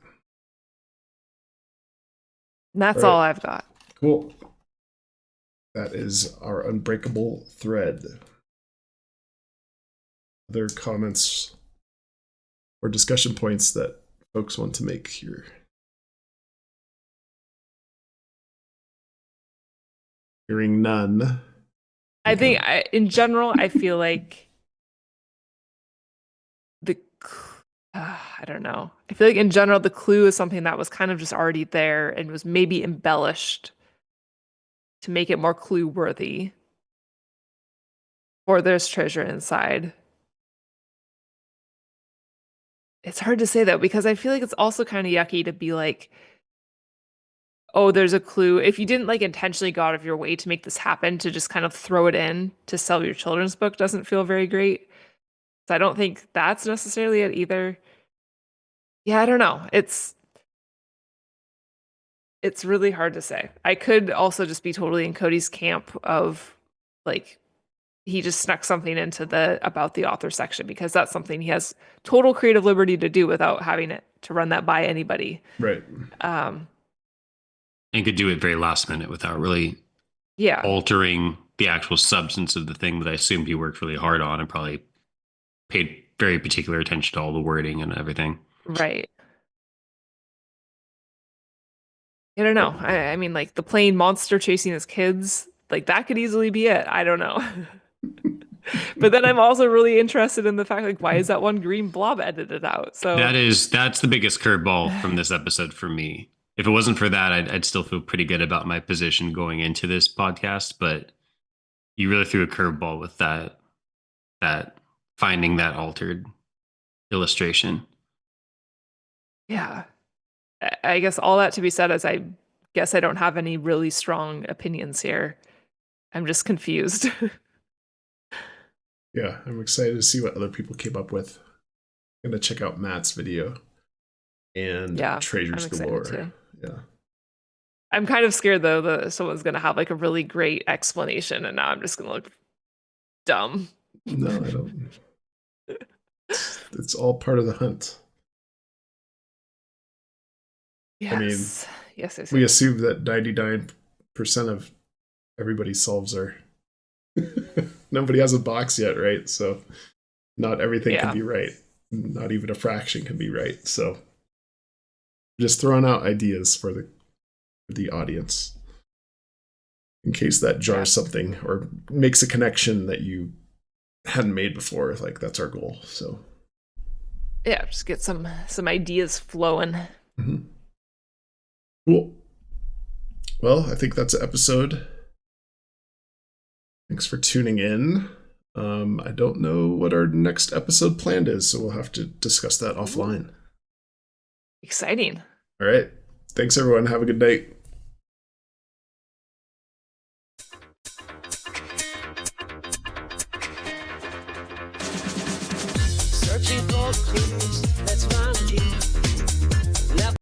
And that's all I've got. Cool. That is our Unbreakable Thread. Other comments or discussion points that folks want to make here? Hearing none. I think in general, I feel like I don't know. I feel like in general, the clue is something that was kind of just already there and was maybe embellished to make it more clue worthy. Or there's treasure inside. It's hard to say that because I feel like it's also kind of yucky to be like, oh, there's a clue. If you didn't like intentionally go out of your way to make this happen, to just kind of throw it in to sell your children's book doesn't feel very great. So I don't think that's necessarily it either. Yeah, I don't know. It's really hard to say. I could also just be totally in Cody's camp of like he just snuck something into the about the author section because that's something he has total creative liberty to do without having it to run that by anybody. Right. And could do it very last minute without really altering the actual substance of the thing that I assumed he worked really hard on and probably paid very particular attention to all the wording and everything. Right. I don't know. I mean, like the plain monster chasing his kids, like that could easily be it. I don't know. But then I'm also really interested in the fact, like, why is that one green blob edited out? So that's the biggest curveball from this episode for me. If it wasn't for that, I'd still feel pretty good about my position going into this podcast. But you really threw a curveball with that finding that altered illustration. Yeah. I guess all that to be said is I guess I don't have any really strong opinions here. I'm just confused. Yeah, I'm excited to see what other people came up with. I'm going to check out Matt's video and Treasures Galore. Too. Yeah. I'm kind of scared though that someone's going to have like a really great explanation and now I'm just going to look dumb. No, I don't. It's all part of the hunt. Yes. I mean, yes. We assume that 99% of everybody's solves are. Nobody has a box yet, right? So not everything can be right. Not even a fraction can be right. So just throwing out ideas for the audience in case that jars something or makes a connection that you hadn't made before. Like that's our goal. So yeah, just get some ideas flowing. Mm-hmm. Cool. Well, I think that's an episode. Thanks for tuning in. I don't know what our next episode planned is, so we'll have to discuss that offline. Exciting. All right. Thanks, everyone. Have a good night. Searching for clues, let's find you.